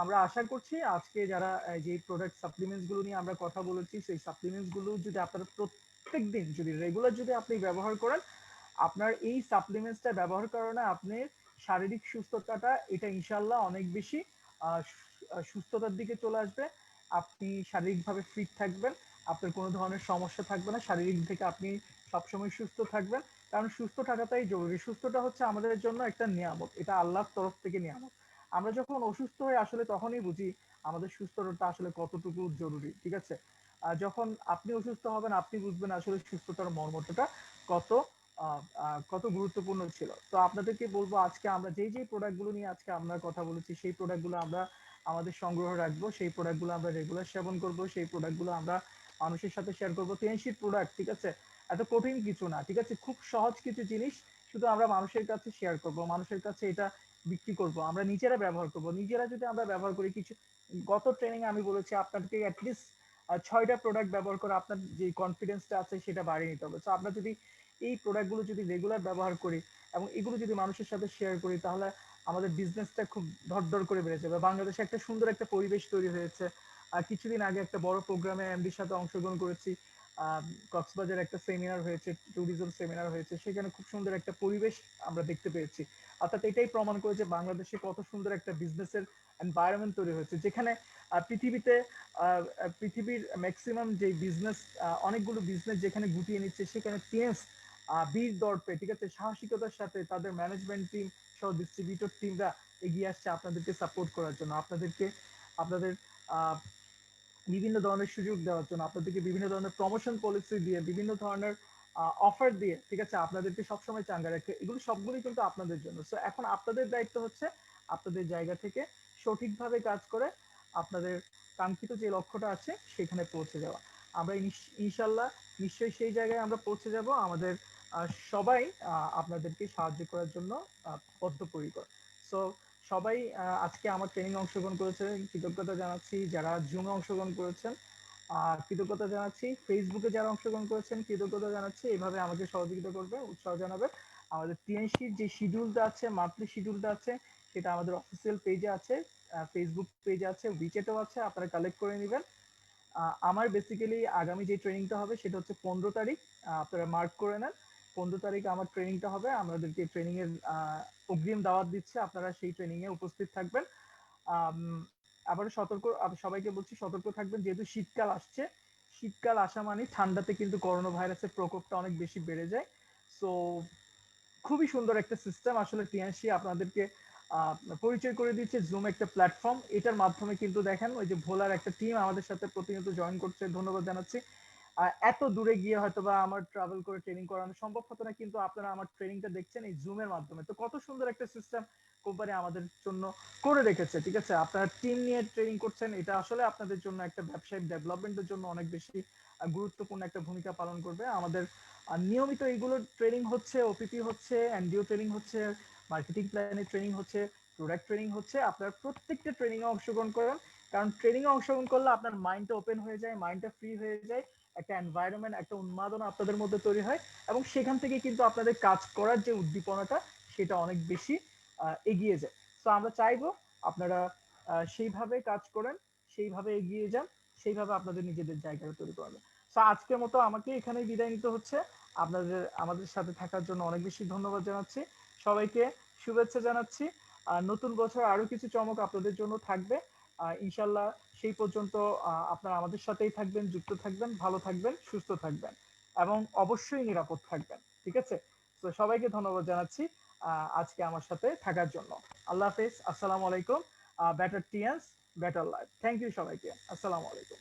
আমরা আশা করছি আজকে যারা যে প্রোডাক্ট সাপ্লিমেন্টস গুলো নিয়ে আমরা কথা বলেছি সেই সাপ্লিমেন্টস গুলো যদি আপনারা প্রত্যেক দিন যদি রেগুলার যদি আপনি ব্যবহার করেন, আপনার এই সাপ্লিমেন্টসটা ব্যবহার কারণে আপনি শারীরিক সুস্থতাটা এটা ইনশাল্লাহ অনেক বেশি সুস্থতার দিকে চলে আসবে। আপনি শারীরিকভাবে ফিট থাকবেন, আপনার কোনো ধরনের সমস্যা থাকবে না, শারীরিক থেকে আপনি সবসময় সুস্থ থাকবেন। কারণ সুস্থ থাকাটাই জরুরি। সুস্থটা হচ্ছে আমাদের জন্য একটা নিয়ামত, এটা আল্লাহর তরফ থেকে নিয়ামত। আমরা যখন অসুস্থ হই আসলে তখনই বুঝি আমাদের সুস্থতা আসলে কতটুকু জরুরি, ঠিক আছে? যখন আপনি অসুস্থ হবেন আপনি বুঝবেন আসলে সুস্থতার মর্মটা কত কত গুরুত্বপূর্ণ ছিল। তো আপনাদেরকে বলবো আজকে আমরা যেই প্রোডাক্টগুলো নিয়ে আজকে আমরা কথা বলেছি সেই প্রোডাক্টগুলো আমরা আমাদের সংগ্রহ রাখবো, সেই প্রোডাক্টগুলো আমরা রেগুলার সেবন করব, সেই প্রোডাক্টগুলো আমরা মানুষের সাথে শেয়ার করবো। টিএনসির প্রোডাক্ট, ঠিক আছে, এত কঠিন কিছু না, ঠিক আছে, খুব সহজ কিছু জিনিস শুধু আমরা মানুষের কাছে শেয়ার করব, মানুষের কাছে এটা বিক্রি করব, আমরা নিজেরা ব্যবহার করব। নিজেরা যদি আমরা ব্যবহার করি কিছু, গত ট্রেনিং আমি বলেছি আপনাদেরকে অ্যাটলিস্ট 6টা প্রোডাক্ট ব্যবহার করে আপনার যে কনফিডেন্সটা আছে সেটা বাড়িয়ে নিতে হবে। তো আমরা যদি এই প্রোডাক্টগুলো যদি রেগুলার ব্যবহার করি এবং এগুলো যদি মানুষের সাথে শেয়ার করি তাহলে আমাদের বিজনেসটা খুব ধড়ধড় করে বেড়ে যাবে। বাংলাদেশে একটা সুন্দর একটা পরিবেশ তৈরি হয়েছে। কিছুদিন আগে একটা বড় প্রোগ্রামে এমডির সাথে অংশগ্রহণ করেছি। কক্সবাজার একটা সেমিনার হয়েছে, ট্যুরিজম সেমিনার হয়েছে, সেখানে খুব সুন্দর একটা পরিবেশ আমরা দেখতে পেয়েছি। অর্থাৎ এটাই প্রমাণ করে যে বাংলাদেশে কত সুন্দর একটা বিজনেসের এনভায়রনমেন্ট তৈরি হয়েছে, যেখানে পৃথিবীতে পৃথিবীর ম্যাক্সিমাম যে বিজনেস, অনেকগুলো বিজনেস যেখানে গুটিয়ে নিচ্ছে সেখানে টিএস বীর দর্পে, ঠিক আছে, সাহসিকতার সাথে তাদের ম্যানেজমেন্ট টিম সহ ডিস্ট্রিবিউটর টিমরা এগিয়ে আসছে আপনাদেরকে সাপোর্ট করার জন্য, আপনাদেরকে আপনাদের বিভিন্ন ধরনের সুযোগ দেওয়ার জন্য, আপনাদেরকে বিভিন্ন ধরনের প্রমোশন পলিসি দিয়ে, বিভিন্ন ধরনের অফার দিয়ে, ঠিক আছে, আপনাদেরকে সবসময় চাঙ্গা রাখে। এগুলো সবগুলোই কিন্তু আপনাদের জন্য। সো এখন আপনাদের দায়িত্ব হচ্ছে আপনাদের জায়গা থেকে সঠিকভাবে কাজ করে আপনাদের কাঙ্ক্ষিত যে লক্ষ্যটা আছে সেখানে পৌঁছে যাওয়া। আমরা ইনশাল্লাহ নিশ্চয়ই সেই জায়গায় আমরা পৌঁছে যাব। আমাদের সবাই আপনাদেরকে সাহায্য করার জন্য বদ্ধপরিকর। সো সবাই আজকে আমার ট্রেনিং অংশগ্রহণ করেছেন, কৃতজ্ঞতা জানাচ্ছি। যারা জুমে অংশগ্রহণ করেছেন কৃতজ্ঞতা জানাচ্ছি। ফেসবুকে যারা অংশগ্রহণ করেছেন কৃতজ্ঞতা জানাচ্ছি। এভাবে আমাকে সহযোগিতা করবে, উৎসাহ জানাবে। আমাদের টিএনসির যে শিডিউলটা আছে, মান্থলি শিডিউলটা আছে, সেটা আমাদের অফিসিয়াল পেজে আছে, ফেসবুক পেজে আছে, উইচেটও আছে, আপনারা কালেক্ট করে নেবেন। আমার বেসিক্যালি আগামী যে ট্রেনিংটা হবে সেটা হচ্ছে 15 তারিখ। আপনারা মার্ক করে নেন, 15 তারিখ আমার ট্রেনিংটা হবে। আমাদেরকে ট্রেনিং এর অগ্রিম দাওয়াত দিচ্ছে, আপনারা সেই ট্রেনিং এ উপস্থিত থাকবেন। আম, আবারও সবাইকে বলছি সতর্ক থাকবেন, যেহেতু শীতকাল আসছে। শীতকাল আসা মানে ঠান্ডাতে কিন্তু করোনা ভাইরাসের প্রকোপটা অনেক বেশি বেড়ে যায়। সো খুবই সুন্দর একটা সিস্টেম আসলে টিএনসি আপনাদেরকে পরিচয় করে দিচ্ছে। জুম একটা প্ল্যাটফর্ম, এটার মাধ্যমে কিন্তু দেখেন ওই যে ভোলার একটা টিম আমাদের সাথে প্রতিনিয়ত জয়েন করছে, ধন্যবাদ জানাচ্ছি। এত দূরে গিয়ে হয়তো বা আমার ট্রাভেল করে ট্রেনিং করানো সম্ভব হতো না, কিন্তু আপনারা আমার ট্রেনিংটা দেখছেন এই জুমের মাধ্যমে। তো কত সুন্দর একটা সিস্টেম কোম্পানি আমাদের জন্য করে রেখেছে, ঠিক আছে। আপনারা টিম নিয়ে ট্রেনিং করছেন, এটা আসলে আপনাদের জন্য একটা ব্যবসায়িক ডেভেলপমেন্টের জন্য অনেক বেশি গুরুত্বপূর্ণ একটা ভূমিকা পালন করবে। আমাদের নিয়মিত এইগুলো ট্রেনিং হচ্ছে, ওপিপি হচ্ছে, এনডিও ট্রেনিং হচ্ছে, মার্কেটিং প্ল্যানের ট্রেনিং হচ্ছে, প্রোডাক্ট ট্রেনিং হচ্ছে। আপনার প্রত্যেকটা ট্রেনিং এ অংশগ্রহণ করেন, কারণ ট্রেনিং এ অংশগ্রহণ করলে আপনার মাইন্ডটা ওপেন হয়ে যায়, মাইন্ডটা ফ্রি হয়ে যায়, একটা এনভায়রনমেন্ট, একটা উন্মাদনা আপনাদের মধ্যে তৈরি হয়, এবং সেখান থেকে কিন্তু আপনাদের কাজ করার যে উদ্দীপনাটা সেটা অনেক বেশি এগিয়ে যায়। তো আমরা চাইবো আপনারা সেইভাবে কাজ করেন, সেইভাবে এগিয়ে যান, সেইভাবে আপনাদের নিজেদের জায়গাটা তৈরি করবেন। তো আজকের মতো আমাকে এখানেই বিদায় নিতে হচ্ছে। আমাদের সাথে থাকার জন্য অনেক বেশি ধন্যবাদ জানাচ্ছি। সবাইকে শুভেচ্ছা জানাচ্ছি। নতুন বছর আরো কিছু চমক আপনাদের জন্য থাকবে ইনশাল্লাহ। সেই পর্যন্ত আপনারা আমাদের সাথেই থাকবেন, যুক্ত থাকবেন, ভালো থাকবেন, সুস্থ থাকবেন, এবং অবশ্যই নিরাপদ থাকবেন, ঠিক আছে। তো সবাইকে ধন্যবাদ জানাচ্ছি আজকে আমার সাথে থাকার জন্য। আল্লাহ হাফেজ, আসসালামু আলাইকুম। Better Tiens, better life. Thank you সবাইকে, আসসালামু আলাইকুম।